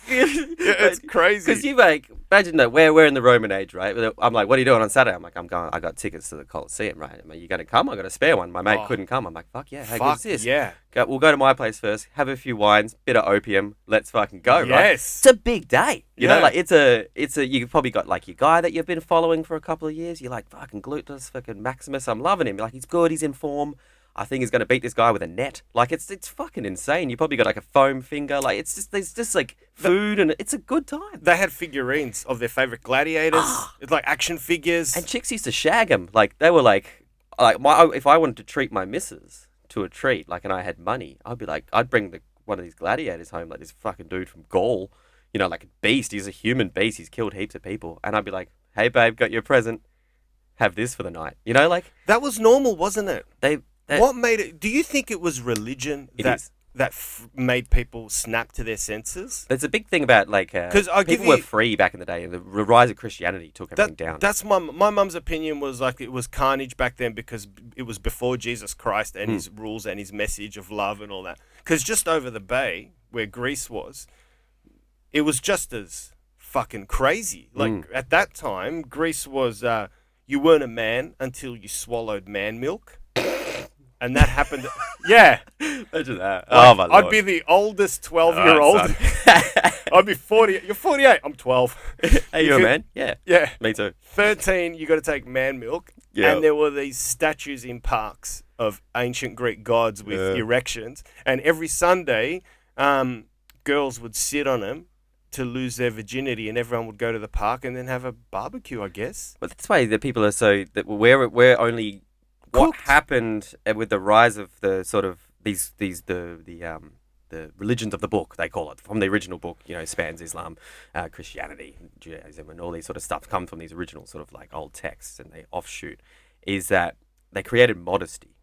It's crazy. Because you like imagine that we're in the Roman age, right? I'm like, what are you doing on Saturday? I'm like, I'm going. I got tickets to the Colosseum, right? I'm like, you gonna come? I got a spare one. My mate couldn't come. I'm like, fuck yeah, how good is this? Yeah. We'll go to my place first, have a few wines, bit of opium. Let's fucking go, right? Yes. It's a big day, you know. Yeah. Like it's a. You've probably got like your guy that you've been following for a couple of years. You're like fucking gluteless, fucking Maximus. I'm loving him. Like he's good. He's in form. I think he's going to beat this guy with a net. Like, it's fucking insane. You probably got, like, a foam finger. Like, there's just, like, food, and it's a good time. They had figurines of their favourite gladiators. It's like action figures. And chicks used to shag them. Like, they were, like if I wanted to treat my missus to a treat, like, and I had money, I'd be like, I'd bring one of these gladiators home, like this fucking dude from Gaul, you know, like a beast. He's a human beast. He's killed heaps of people. And I'd be like, hey, babe, got your present. Have this for the night. You know, like... That was normal, wasn't it? That, what made it? Do you think it was religion that made people snap to their senses? There's a big thing about like people were free back in the day. The rise of Christianity took everything down. That's my mum's opinion was like it was carnage back then because it was before Jesus Christ and his rules and his message of love and all that. Because just over the bay where Greece was, it was just as fucking crazy. Like at that time, Greece was you weren't a man until you swallowed man milk. And that happened. Yeah. Imagine that. Like, oh, my Lord. I'd be the oldest 12-year-old. I'd be 40. You're 48. I'm 12. Hey, you're a man? Yeah. Yeah. Me too. 13, you got to take man milk. Yeah. And there were these statues in parks of ancient Greek gods with erections. And every Sunday, girls would sit on them to lose their virginity, and everyone would go to the park and then have a barbecue, I guess. But that's why the people are so... that we're only... What happened with the rise of the sort of the religions of the book, they call it, from the original book, you know, spans Islam, Christianity, Judaism, and all these sort of stuff come from these original sort of like old texts, and they offshoot, is that they created modesty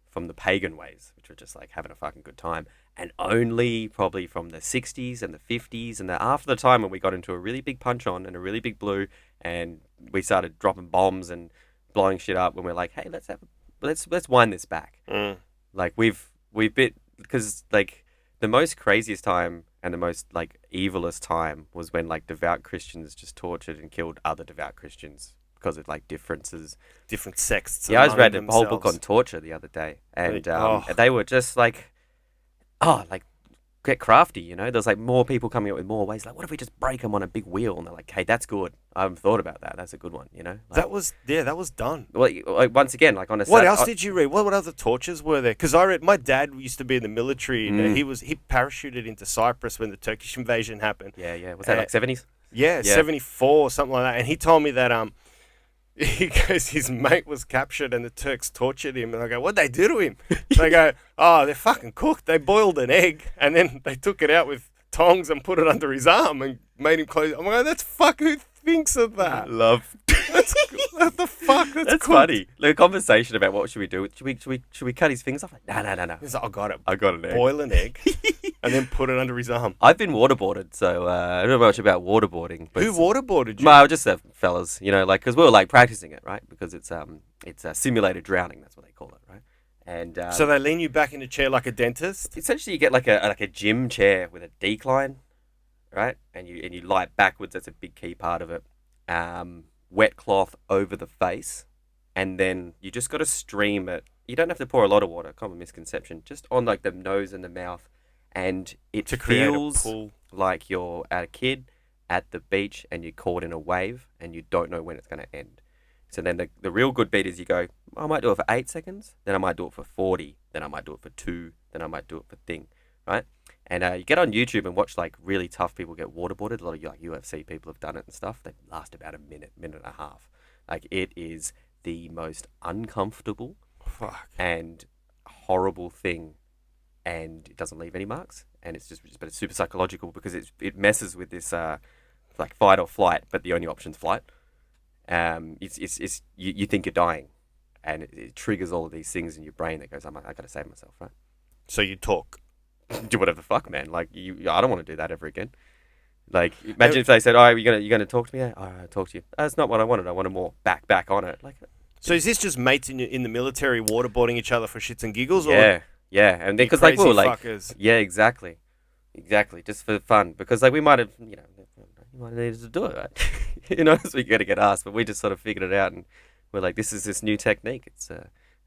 from the pagan ways, which were just like having a fucking good time, and only probably from the 60s and the 50s and after the time when we got into a really big punch on and a really big blue, and we started dropping bombs and blowing shit up, when we're like, hey, let's wind this back. Like we've been, because like the most craziest time and the most like evilest time was when like devout Christians just tortured and killed other devout Christians because of like different sects. Yeah, I was reading a whole book on torture the other day, and they were just like, get crafty, you know. There's like more people coming up with more ways. Like, what if we just break them on a big wheel? And they're like, hey, that's good. I haven't thought about that. That's a good one, you know. Like, that was done. Well, like, once again, like on a... What else did you read? What other tortures were there? Because I read, my dad used to be in the military, and he parachuted into Cyprus when the Turkish invasion happened. Yeah. Was that like 70s? Yeah, 74 or something like that. And he told me that he goes, his mate was captured and the Turks tortured him. And I go, what'd they do to him? They go, they're fucking cooked. They boiled an egg and then they took it out with tongs and put it under his arm and made him close. I'm like, that's fucking, thinks of that? Love. What the fuck? That's cool. funny. Like a conversation about what should we do? Should we cut his fingers off? Like, no. He's like, I got it. I got an egg. Boil an egg and then put it under his arm. I've been waterboarded, so I don't know much about waterboarding. But Who waterboarded you? well, just the fellas, like because we were like practicing it, right? Because it's simulated drowning. That's what they call it, right? And So they lean you back in a chair like a dentist? essentially, you get like a gym chair with a decline, right? And you lie backwards. That's a big key part of it. Wet cloth over the face, and then you just got to stream it. You don't have to pour a lot of water. Common misconception. Just on like the nose and the mouth, and it feels like you're a kid at the beach and you're caught in a wave and you don't know when it's going to end. So then the real good beat is you go, I might do it for 8 seconds, then I might do it for 40, then I might do it for 2, then I might do it for thing, right? And you get on YouTube and watch like really tough people get waterboarded. A lot of like UFC people have done it and stuff. They last about a minute and a half. Like it is the most uncomfortable and horrible thing, and it doesn't leave any marks. And it's but it's super psychological because it messes with this like fight or flight, but the only option's flight. You think you're dying, and it triggers all of these things in your brain that goes, I got to save myself, right? So you talk. Do whatever the fuck, man. Like I don't want to do that ever again. Like imagine if they said, "Oh, you're gonna talk to me?" All right, I'll talk to you. That's not what I wanted. I wanted more back on it. Like, so is this just mates in the military waterboarding each other for shits and giggles? Yeah, and because like we were like, fuckers. Yeah, exactly, just for fun. Because like we might have, you might have needed to do it, right? So you got to get asked, but we just sort of figured it out, and we're like, this is this new technique. It's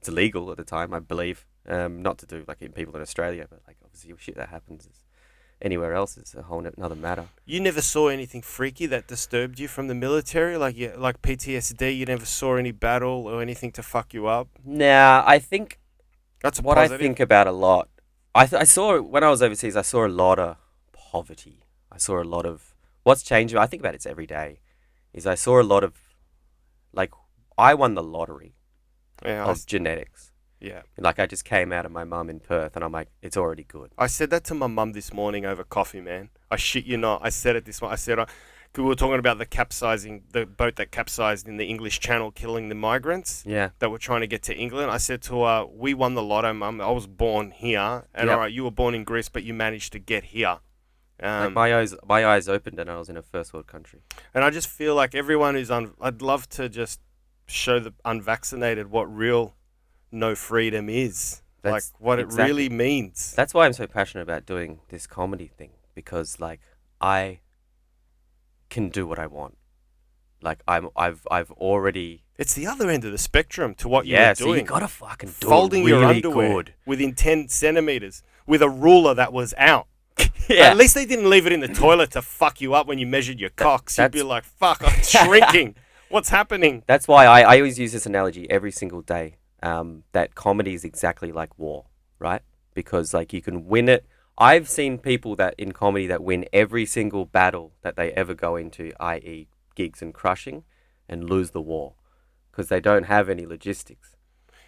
illegal at the time, I believe. Not to do like in people in Australia, but like obviously shit that happens anywhere else is a whole another matter. You never saw anything freaky that disturbed you from the military, like PTSD. You never saw any battle or anything to fuck you up. Nah, I think that's what positive. I think about a lot. I saw when I was overseas. I saw a lot of poverty. I saw a lot of what's changed. I think about it every day. Is I saw a lot of like I won the lottery of genetics. Yeah. Like I just came out of my mum in Perth and I'm like, it's already good. I said that to my mum this morning over coffee, man. I shit you not. I said it this morning. I said, we were talking about the boat that capsized in the English Channel, killing the migrants. Yeah. That were trying to get to England. I said to her, we won the lotto, mum. I was born here. And all right, you were born in Greece, but you managed to get here. Like my eyes opened and I was in a first world country. And I just feel like everyone who's I'd love to just show the unvaccinated what real no freedom is. Like what it really means. That's why I'm so passionate about doing this comedy thing, because like I can do what I want. Like I've already. It's the other end of the spectrum to what you're doing. So you gotta fucking do folding it really your underwear good. within 10 centimeters with a ruler that was out. Yeah. At least they didn't leave it in the toilet to fuck you up when you measured your cocks. You'd be like, fuck, I'm shrinking. What's happening? That's why I always use this analogy every single day. That comedy is exactly like war, right? Because like you can win it. I've seen people that in comedy that win every single battle that they ever go into, i.e. gigs and crushing, and lose the war because they don't have any logistics,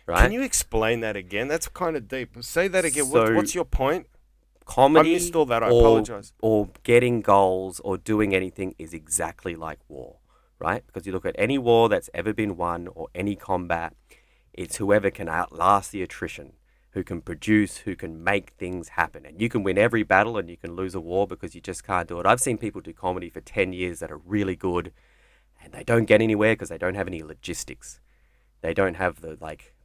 right? Can you explain that again? That's kind of deep. Say that again. So, what's your point? Comedy I missed all that. I apologize. Or getting goals or doing anything is exactly like war, right? Because you look at any war that's ever been won or any combat, it's whoever can outlast the attrition, who can produce, who can make things happen. And you can win every battle and you can lose a war because you just can't do it. I've seen people do comedy for 10 years that are really good and they don't get anywhere because they don't have any logistics. They don't have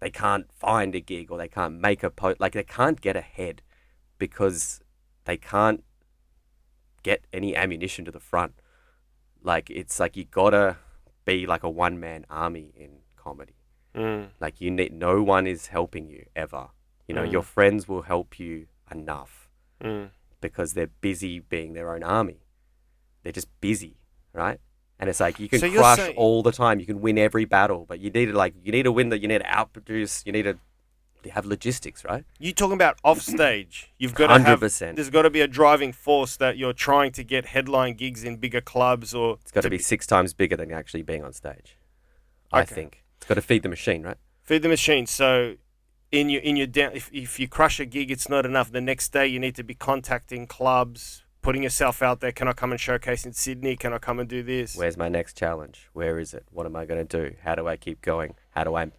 they can't find a gig or they can't make a post. Like they can't get ahead because they can't get any ammunition to the front. Like it's like you gotta be like a one-man army in comedy. Like no one is helping you ever. Your friends will help you enough because they're busy being their own army. They're just busy, right? And it's like you can crush all the time. You can win every battle, but you need to win you need to outproduce. You need to have logistics, right? You talking about off stage? You've got 100%. There's got to be a driving force that you're trying to get headline gigs in bigger clubs, or it's got to be 6 times bigger than actually being on stage. Okay. I think it's got to feed the machine, right? Feed the machine. So in your down, if you crush a gig, it's not enough. The next day you need to be contacting clubs, putting yourself out there. Can I come and showcase in Sydney? Can I come and do this? Where's my next challenge? Where is it? What am I going to do? How do I keep going? How do I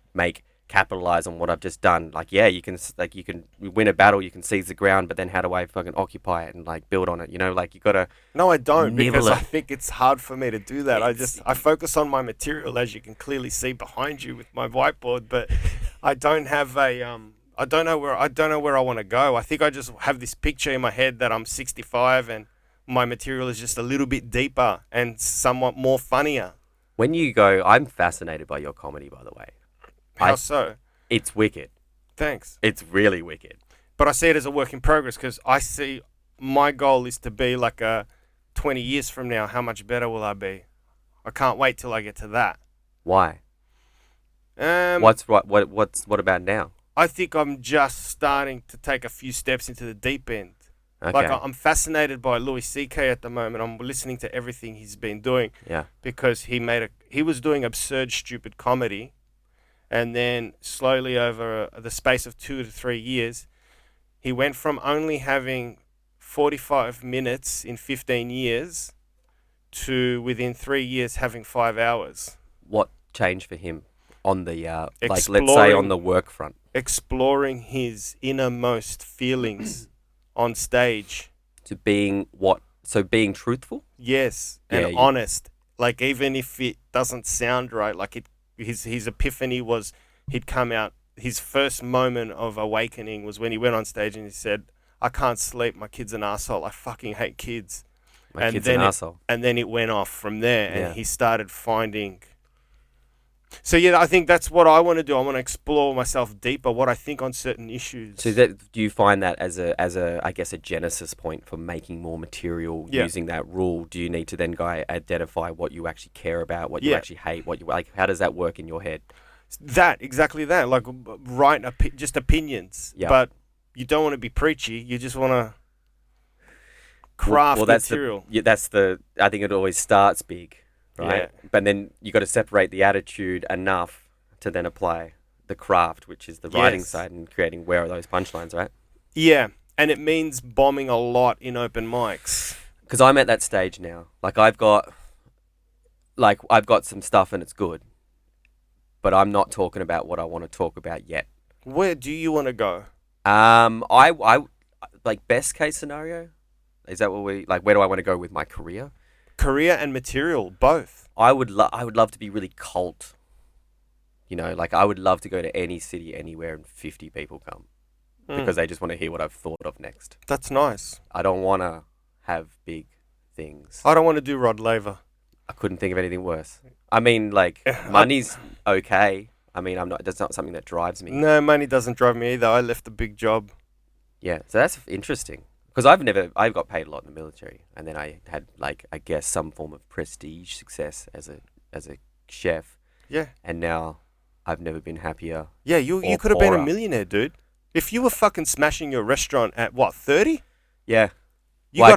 capitalize on what I've just done? Like, yeah, you can win a battle, you can seize the ground, but then how do I fucking occupy it and like build on it? You know, like you gotta. No, I don't, because it. I think it's hard for me to do that. I focus on my material, as you can clearly see behind you with my whiteboard, but I don't have I don't know where I want to go. I think I just have this picture in my head that I'm 65 and my material is just a little bit deeper and somewhat more funnier. When you go, I'm fascinated by your comedy, by the way. How so? It's wicked. Thanks. It's really wicked. But I see it as a work in progress, because I see my goal is to be like 20 years from now, how much better will I be? I can't wait till I get to that. Why? What about now? I think I'm just starting to take a few steps into the deep end. Okay. Like, I'm fascinated by Louis C.K. at the moment. I'm listening to everything he's been doing. Yeah. Because he was doing absurd, stupid comedy, and then slowly over the space of 2 to 3 years, he went from only having 45 minutes in 15 years to within 3 years having 5 hours. What changed for him on the let's say on the work front? Exploring his innermost feelings on stage. To being what? So being truthful? Yes, and honest. Like, even if it doesn't sound right, like his epiphany was, he'd come out, his first moment of awakening was when he went on stage and he said, I can't sleep, my kid's an asshole, I fucking hate kids. My kid's an asshole. And then it went off from there, and he started finding... So yeah, I think that's what I want to do. I want to explore myself deeper, what I think on certain issues. So do you find that as a I guess a genesis point for making more material using that rule? Do you need to then go identify what you actually care about, what you actually hate, what you like? How does that work in your head? Exactly that. Like, write just opinions, but you don't want to be preachy. You just want to craft material. I think it always starts big. Right, but then you got to separate the attitude enough to then apply the craft, which is the writing side and creating where are those punchlines, right? Yeah, and it means bombing a lot in open mics. Because I'm at that stage now. I've got some stuff and it's good, but I'm not talking about what I want to talk about yet. Where do you want to go? I like best case scenario. Is that what where do I want to go with my career? Career and material, both. I would love to be really cult. You know, like I would love to go to any city, anywhere, and 50 people come because they just want to hear what I've thought of next. That's nice. I don't want to have big things. I don't want to do Rod Laver. I couldn't think of anything worse. I mean, like, money's okay. I mean, that's not something that drives me. No, money doesn't drive me either. I left a big job. Yeah, so that's interesting. Because I got paid a lot in the military, and then I had, like, I guess some form of prestige success as a chef. Yeah. And now I've never been happier. Yeah, you could have been a millionaire, dude. If you were fucking smashing your restaurant at what, 30? Yeah. I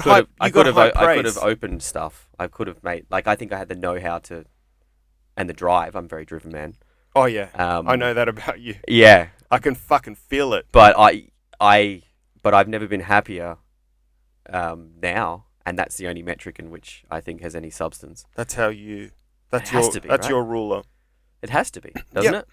could have opened stuff. I could have made, like, I think I had the know-how to, and the drive. I'm a very driven man. Oh yeah. I know that about you. Yeah. I can fucking feel it. But I've never been happier. Now, and that's the only metric in which I think has any substance. That's your ruler. It has to be, doesn't it?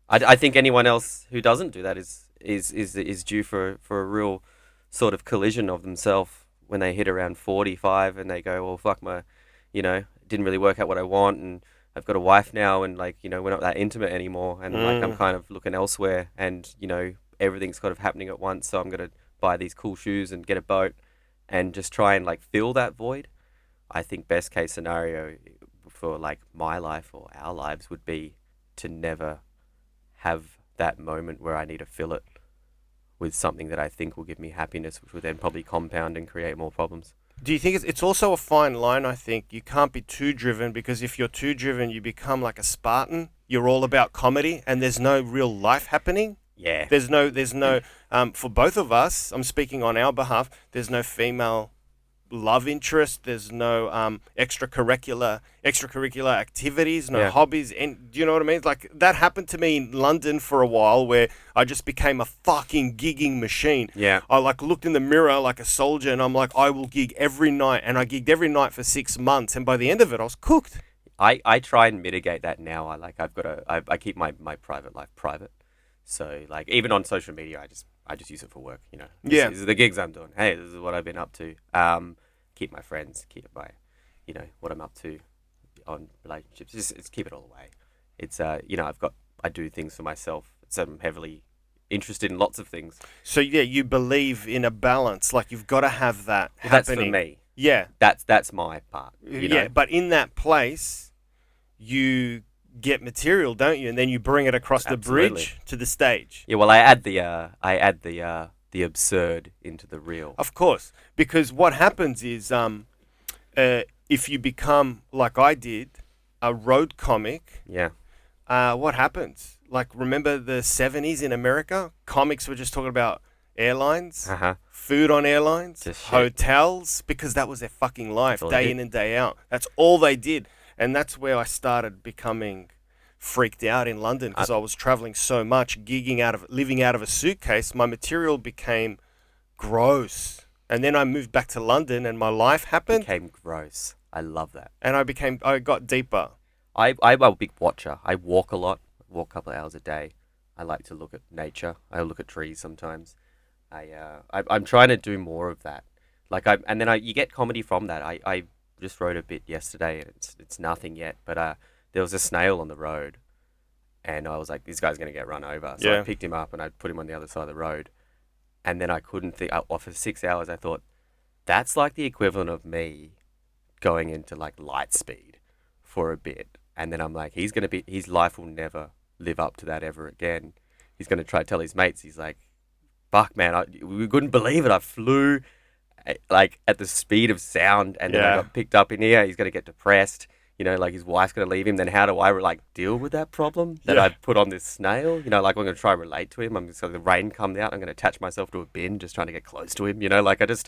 I think anyone else who doesn't do that is due for a real sort of collision of themselves when they hit around 45 and they go, well, fuck it didn't really work out what I want, and I've got a wife now, and like, we're not that intimate anymore, and like I'm kind of looking elsewhere, and everything's kind of happening at once, so I'm gonna buy these cool shoes and get a boat. And just try and like fill that void. I think best case scenario for like my life or our lives would be to never have that moment where I need to fill it with something that I think will give me happiness, which will then probably compound and create more problems. Do you think it's also a fine line? I think you can't be too driven, because if you're too driven, you become like a Spartan. You're all about comedy, and there's no real life happening. Yeah. There's no, for both of us, I'm speaking on our behalf, there's no female love interest. There's no extracurricular activities, no Yeah. hobbies. And do you know what I mean? Like that happened to me in London for a while, where I just became a fucking gigging machine. Yeah. I like looked in the mirror like a soldier, and I'm like, I will gig every night, and I gigged every night for 6 months, and by the end of it, I was cooked. I try and mitigate that now. I keep my private life private. So like even on social media, I just use it for work. You know, these are the gigs I'm doing. Hey, this is what I've been up to. Keep my friends, keep my, you know, what I'm up to on relationships. Just keep it all away. It's you know, I do things for myself. So I'm heavily interested in lots of things. So yeah, you believe in a balance. Like you've got to have that Well, that's happening. for me. Yeah. That's my part. You know? Yeah, but in that place, you get material, don't you? And then you bring it across the Absolutely. bridge to the stage. Yeah, well, I add the absurd into the real. Of course, because what happens is, if you become like I did, a road comic, Yeah. what happens? Like, remember the 70s in America? Comics were just talking about airlines, food on airlines, Just shit. hotels, because that was their fucking life, That's all they day did. in and day out. That's all they did. And that's where I started becoming freaked out in London, because I was traveling so much, living out of a suitcase. My material became gross. And then I moved back to London and my life happened, Became gross. I love that. and I got deeper. I'm a big watcher. I walk a lot. Walk a couple of hours a day. I like to look at nature. I look at trees sometimes. I'm trying to do more of that. You get comedy from that. I just wrote a bit yesterday, and it's nothing yet, but there was a snail on the road, and I was like, this guy's gonna get run over. So Yeah. I picked him up and I put him on the other side of the road, and then I couldn't think. For 6 hours, I thought that's like the equivalent of me going into like light speed for a bit, and then I'm like, his life will never live up to that ever again. He's gonna try to tell his mates. He's like, fuck, man, we couldn't believe it. I flew like at the speed of sound, and then I got picked up in here. He's gonna get depressed. You know, like his wife's gonna leave him. Then how do I like deal with that problem that I put on this snail? You know, like I'm gonna try and relate to him. I'm just gonna, the rain comes out. I'm gonna attach myself to a bin, just trying to get close to him. You know, like that's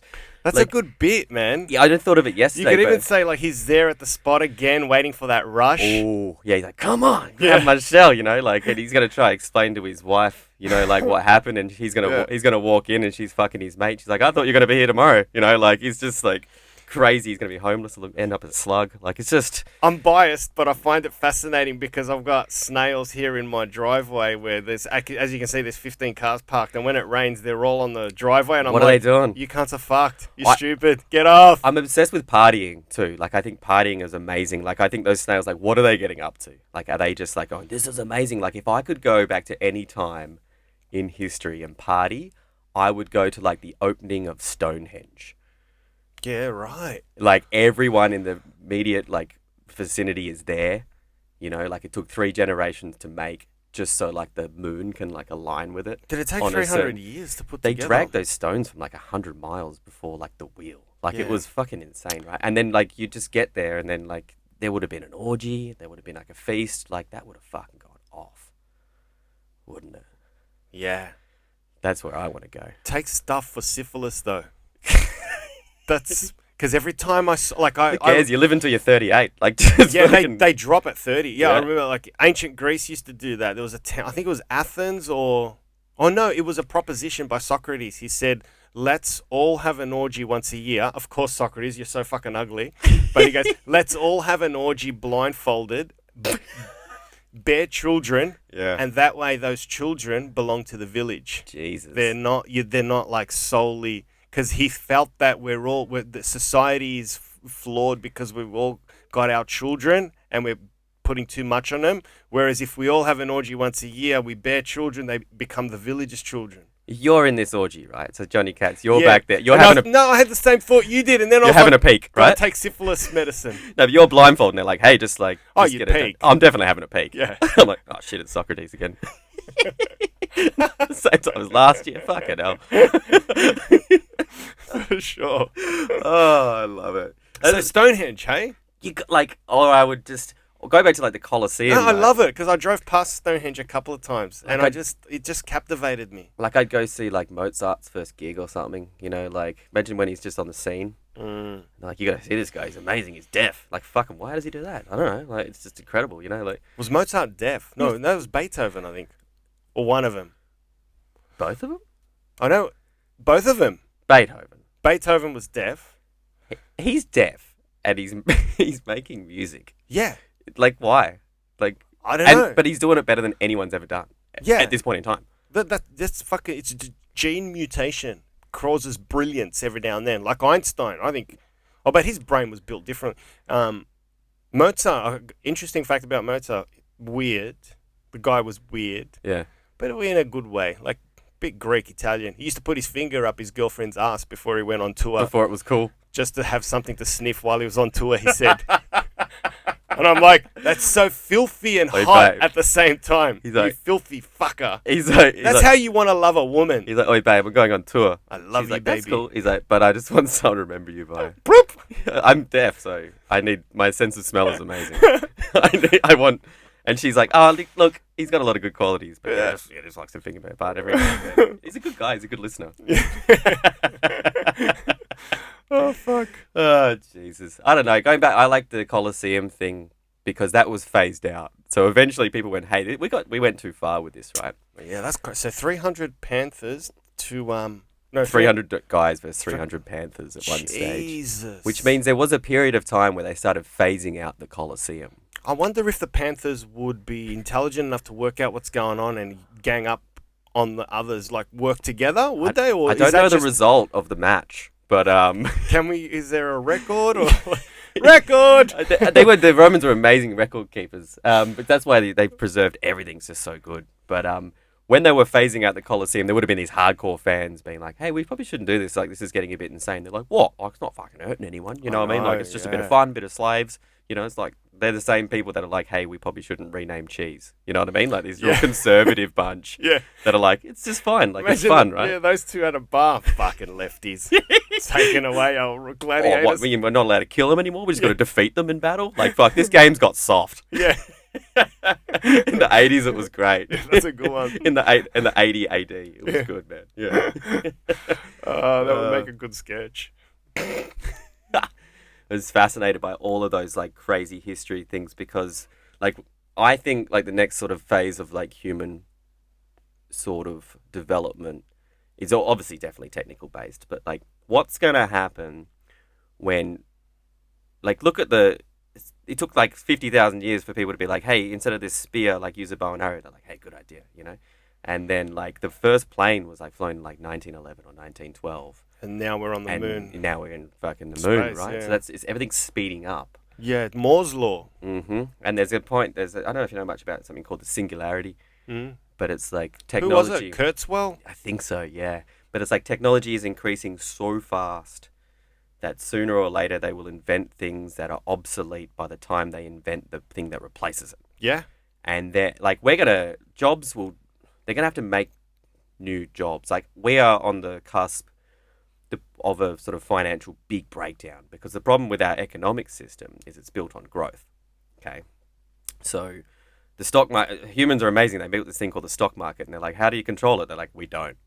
a like, good bit, man. Yeah, I just thought of it yesterday. You could even but- say like he's there at the spot again, waiting for that rush. Oh, yeah, he's like, come on, grab my shell, you know, like, and he's gonna try to explain to his wife, you know, like what happened, and he's gonna walk in, and she's fucking his mate. She's like, I thought you were gonna be here tomorrow, you know, like he's just like crazy. He's gonna be homeless, end up as a slug. Like it's just. I'm biased, but I find it fascinating because I've got snails here in my driveway where there's, as you can see, there's 15 cars parked, and when it rains, they're all on the driveway, and I'm What like, are they doing? You cunts are fucked. You're stupid. Get off. I'm obsessed with partying too. Like I think partying is amazing. Like I think those snails, like, what are they getting up to? Like, are they just like, oh, this is amazing? Like if I could go back to any time in history and party, I would go to like the opening of Stonehenge. Yeah, right. Like everyone in the immediate like vicinity is there, you know, like it took 3 generations to make, just so like the moon can like align with it. Did it take on a 300 certain- years to put They together? dragged those stones from like 100 miles before like the wheel. Like it was fucking insane, right? And then like you just get there, and then like there would have been an orgy, there would have been like a feast, like that would have fucking gone off, wouldn't it? Yeah. That's where I want to go. Take stuff for syphilis though. That's because every time I Who cares? You live until you're 38. Like, just yeah, fucking- they drop at 30. Yeah, I Yeah. remember like ancient Greece used to do that. There was a town, I think it was Athens or oh no, it was a proposition by Socrates. He said, "Let's all have an orgy once a year." Of course, Socrates, you're so fucking ugly. But he goes, "Let's all have an orgy blindfolded, bear children, Yeah. and that way those children belong to the village. Jesus. They're not like solely." Because he felt that the society is flawed because we've all got our children and we're putting too much on them. Whereas if we all have an orgy once a year, we bear children, they become the village's children. You're in this orgy, right? So Johnny Katz, you're Yeah. back there. You're And having a No, I had the same thought you did, and then I you're was having like, a peek, "Gotta right? take syphilis medicine." No, but you're blindfolded, and they're like, "Hey, just like, Oh, just you get it done." peek. Oh, I'm definitely having a peek. Yeah. I'm like, oh shit, it's Socrates again. Same time as last year. Fucking hell. For sure. Oh, I love it. So Stonehenge, hey? Or I would just go back to like the Colosseum. No, I right? love it because I drove past Stonehenge a couple of times, and Like it just captivated me. Like I'd go see like Mozart's first gig or something, you know, like imagine when he's just on the scene, Like, you gotta see this guy. He's amazing. He's deaf. Like, fucking, why does he do that? I don't know. Like, it's just incredible, you know? Like, Was Mozart deaf? No, that was Beethoven, I think. Or one of them. both of them? I know both of them. Beethoven. Beethoven was deaf. He's deaf, and he's he's making music. Yeah. Like, why? Like, I don't know. But he's doing it better than anyone's ever done. Yeah. At this point in time. That's fucking. It's gene mutation causes brilliance every now and then. Like Einstein, I think. Oh, but his brain was built differently. Mozart. Interesting fact about Mozart. Weird. The guy was weird. Yeah. But in a good way. Like bit Greek Italian. He used to put his finger up his girlfriend's ass before he went on tour. Before it was cool. Just to have something to sniff while he was on tour. He said. And I'm like, that's so filthy and hot at the same time. He's like, you filthy fucker. That's how you want to love a woman. He's like, oi, babe, we're going on tour. I love you, like, baby. That's cool. He's like, but I just want someone to remember you by. I'm deaf, so I need, my sense of smell is amazing. I want, and she's like, oh, look, he's got a lot of good qualities, but yeah, just likes to finger me apart every now and then. He's a good guy. He's a good listener. Oh, fuck. Oh, Jesus. I don't know. Going back, I like the Colosseum thing because that was phased out. So eventually people went, hey, we went too far with this, right? Yeah, that's great. So 300 Panthers to, 300 guys versus 300 Panthers at one stage. Which means there was a period of time where they started phasing out the Colosseum. I wonder if the Panthers would be intelligent enough to work out what's going on and gang up on the others, like work together, would they? Or I don't know the result of the match. But is there a record or record? The Romans were amazing record keepers. But that's why they preserved everything just so good. But when they were phasing out the Colosseum, there would have been these hardcore fans being like, "Hey, we probably shouldn't do this. Like, this is getting a bit insane." They're like, "What? Oh, it's not fucking hurting anyone." You know what I mean? Like, it's just a bit of fun, bit of slaves. You know, it's like they're the same people that are like, "Hey, we probably shouldn't rename cheese." You know what I mean? Like these real conservative bunch. That are like, it's just fine. Like, it's fun, right? Yeah, those two at a bar, fucking lefties, taking away our gladiators. What, we're not allowed to kill them anymore? We just got to defeat them in battle? Like, fuck, this game's got soft. Yeah. In the 80s, it was great. Yeah, that's a good one. In the 80 AD, it was good, man. Yeah. That would make a good sketch. I was fascinated by all of those like crazy history things because like I think like the next sort of phase of like human sort of development is obviously definitely technical based, but like what's going to happen when like look at it took like 50,000 years for people to be like, hey, instead of this spear, like use a bow and arrow. They're like, hey, good idea, you know? And then like the first plane was like flown in like 1911 or 1912. And now we're on the moon. Now we're in fucking the moon, right? Yeah. So everything's speeding up. Yeah, Moore's law. Mm-hmm. And there's a point. I don't know if you know much about something called the singularity, but it's like technology. Who was it? Kurzweil? I think so. Yeah, but it's like technology is increasing so fast that sooner or later they will invent things that are obsolete by the time they invent the thing that replaces it. Yeah. And they're like, they're gonna have to make new jobs. Like we are on the cusp of a sort of financial big breakdown because the problem with our economic system is it's built on growth. Okay, so the stock market, humans are amazing. They built this thing called the stock market, and they're like, how do you control it? They're like, we don't.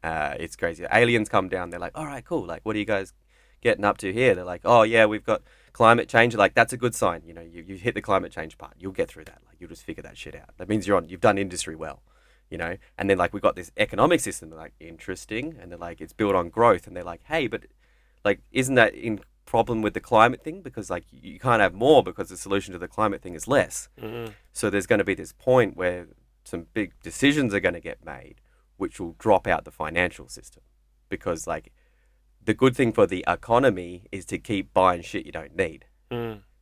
It's crazy. Aliens come down. They're like, all right, cool. Like, what are you guys getting up to here? They're like, oh yeah, we've got climate change. They're like, that's a good sign. You know, you hit the climate change part. You'll get through that. Like, you'll just figure that shit out. That means you've done industry well. You know, and then like we've got this economic system. They're like, interesting, and they're like, it's built on growth, and they're like, hey, but like, isn't that in problem with the climate thing? Because like you can't have more because the solution to the climate thing is less. Mm-hmm. So there's going to be this point where some big decisions are going to get made, which will drop out the financial system, because like the good thing for the economy is to keep buying shit you don't need.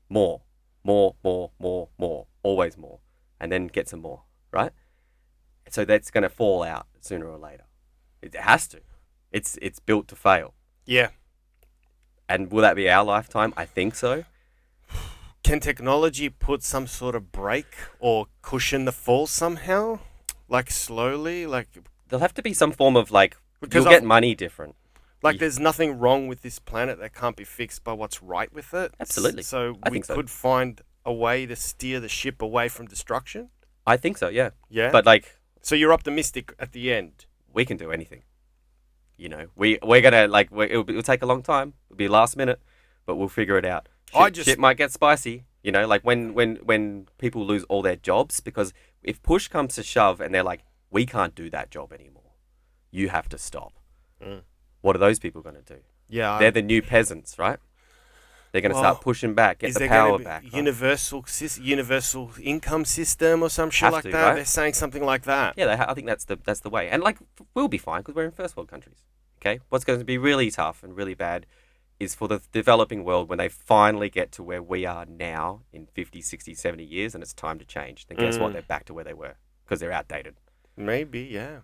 More, always more, and then get some more, right? So that's going to fall out sooner or later. It has to. It's built to fail. Yeah. And will that be our lifetime? I think so. Can technology put some sort of brake or cushion the fall somehow? Like slowly? Like there'll have to be some form of like, you'll get money different. Like there's nothing wrong with this planet that can't be fixed by what's right with it. Absolutely. So we could find a way to steer the ship away from destruction? I think so, yeah. Yeah? But like... So you're optimistic at the end? We can do anything. You know, we're gonna like it'll take a long time. It'll be last minute, but we'll figure it out. Shit might get spicy. You know, like when people lose all their jobs, because if push comes to shove and they're like, we can't do that job anymore, you have to stop. What are those people going to do? Yeah, they're the new peasants, right? They're going to start pushing back, get the power back. Right? Universal income system or some shit like that. Right? They're saying something like that. Yeah, I think that's the way. And like we'll be fine because we're in first world countries. Okay, what's going to be really tough and really bad is for the developing world when they finally get to where we are now in 50, 60, 70 years and it's time to change. Then guess what? They're back to where they were because they're outdated. Maybe, yeah.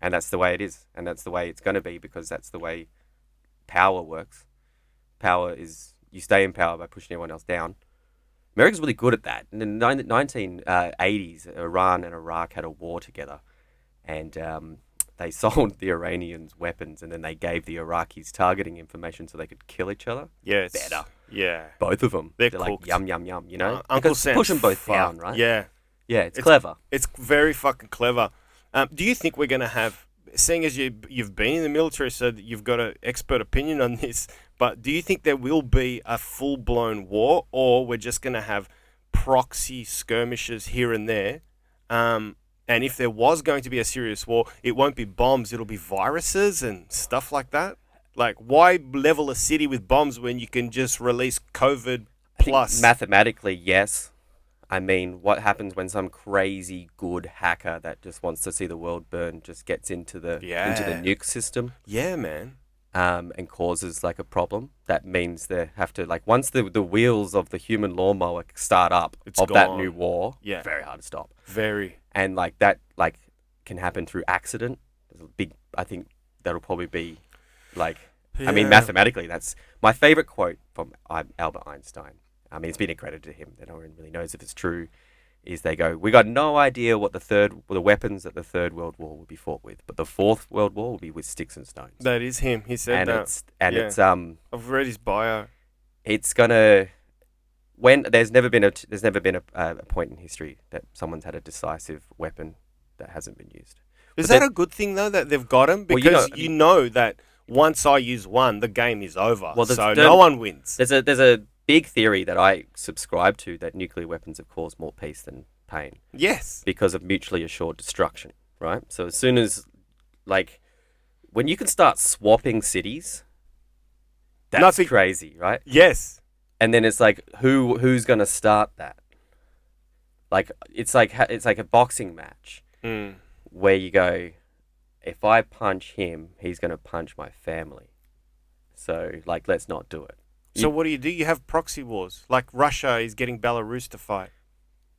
And that's the way it is. And that's the way it's going to be because that's the way power works. Power is, you stay in power by pushing everyone else down. America's really good at that. In the 1980s, Iran and Iraq had a war together. And they sold the Iranians weapons and then they gave the Iraqis targeting information so they could kill each other. Yeah, better. Yeah. Both of them. They're like, yum, yum, yum, you know? Uncle Sam's push them both down, right? Yeah. Yeah, it's clever. It's very fucking clever. Do you think we're going to have, seeing as you've been in the military, so that you've got an expert opinion on this, but do you think there will be a full-blown war, or we're just going to have proxy skirmishes here and there? And if there was going to be a serious war, it won't be bombs, it'll be viruses and stuff like that? Like, why level a city with bombs when you can just release COVID plus? Mathematically, yes. I mean, what happens when some crazy good hacker that just wants to see the world burn just gets into the nuke system? Yeah, man. And causes like a problem? That means they have to, like, once the wheels of the human lawnmower start up that new war, very hard to stop. Very. And like that, like, can happen through accident. There's a big, I think that'll probably be like, I mean, mathematically, that's my favorite quote from Albert Einstein. I mean, it's been accredited to him. No one really knows if it's true. Is they go, we got no idea what the weapons that the Third World War will be fought with, but the Fourth World War will be with sticks and stones. That is him. He said that. It's I've read his bio. It's gonna. When there's never been a point in history that someone's had a decisive weapon that hasn't been used. Is that a good thing though that they've got him? Because you know that once I use one, the game is over. Well, so no one wins. There's a big theory that I subscribe to that nuclear weapons have caused more peace than pain. Yes. Because of mutually assured destruction, right? So as soon as, like, when you can start swapping cities, that's crazy, right? Yes. And then it's like, who's going to start that? Like, it's like a boxing match where you go, if I punch him, he's going to punch my family. So, like, let's not do it. So what do? You have proxy wars. Like Russia is getting Belarus to fight.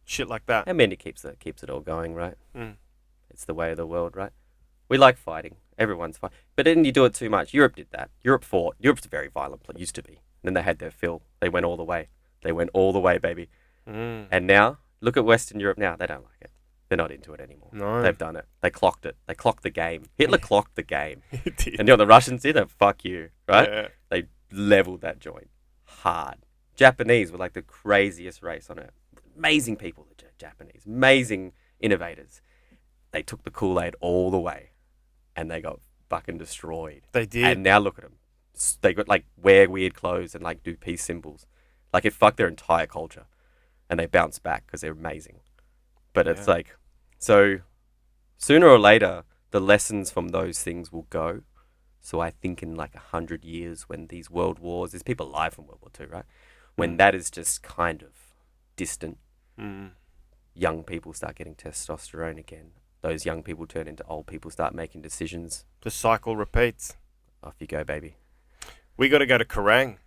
Shit like that. I mean, it keeps it all going, right? It's the way of the world, right? We like fighting. Everyone's fighting. But then you do it too much. Europe did that. Europe fought. Europe's very violent. It used to be. And then they had their fill. They went all the way. They went all the way, baby. And now, look at Western Europe now. They don't like it. They're not into it anymore. No. They've done it. They clocked it. They clocked the game. Hitler clocked the game. He did. And you know what the Russians did? Fuck you, right? Yeah. They leveled that joint hard. Japanese were like the craziest race on earth. Amazing people, the Japanese. Amazing innovators. They took the Kool-Aid all the way and they got fucking destroyed. They did. And now look at them. They got like wear weird clothes and like do peace symbols. Like it fucked their entire culture. And they bounce back because they're amazing. But it's like, so sooner or later, the lessons from those things will go. So I think in like 100 years when these world wars, there's people alive from World War II, right? When that is just kind of distant, young people start getting testosterone again. Those young people turn into old people, start making decisions. The cycle repeats. Off you go, baby. We got to go to Kerrang.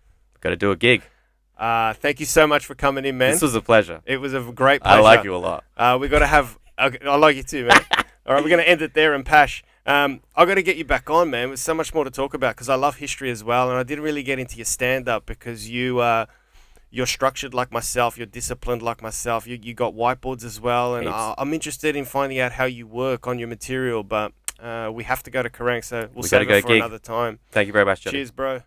Got to do a gig. Thank you so much for coming in, man. This was a pleasure. It was a great pleasure. I like you a lot. We got to have... I like you too, man. All right, we're going to end it there and Pash. I got to get you back on, man. There's so much more to talk about because I love history as well. And I didn't really get into your stand-up because you're structured like myself. You're disciplined like myself. You got whiteboards as well. And I'm interested in finding out how you work on your material. But we have to go to Kerrang, so we'll save it for another time. Thank you very much, Johnny. Cheers, bro.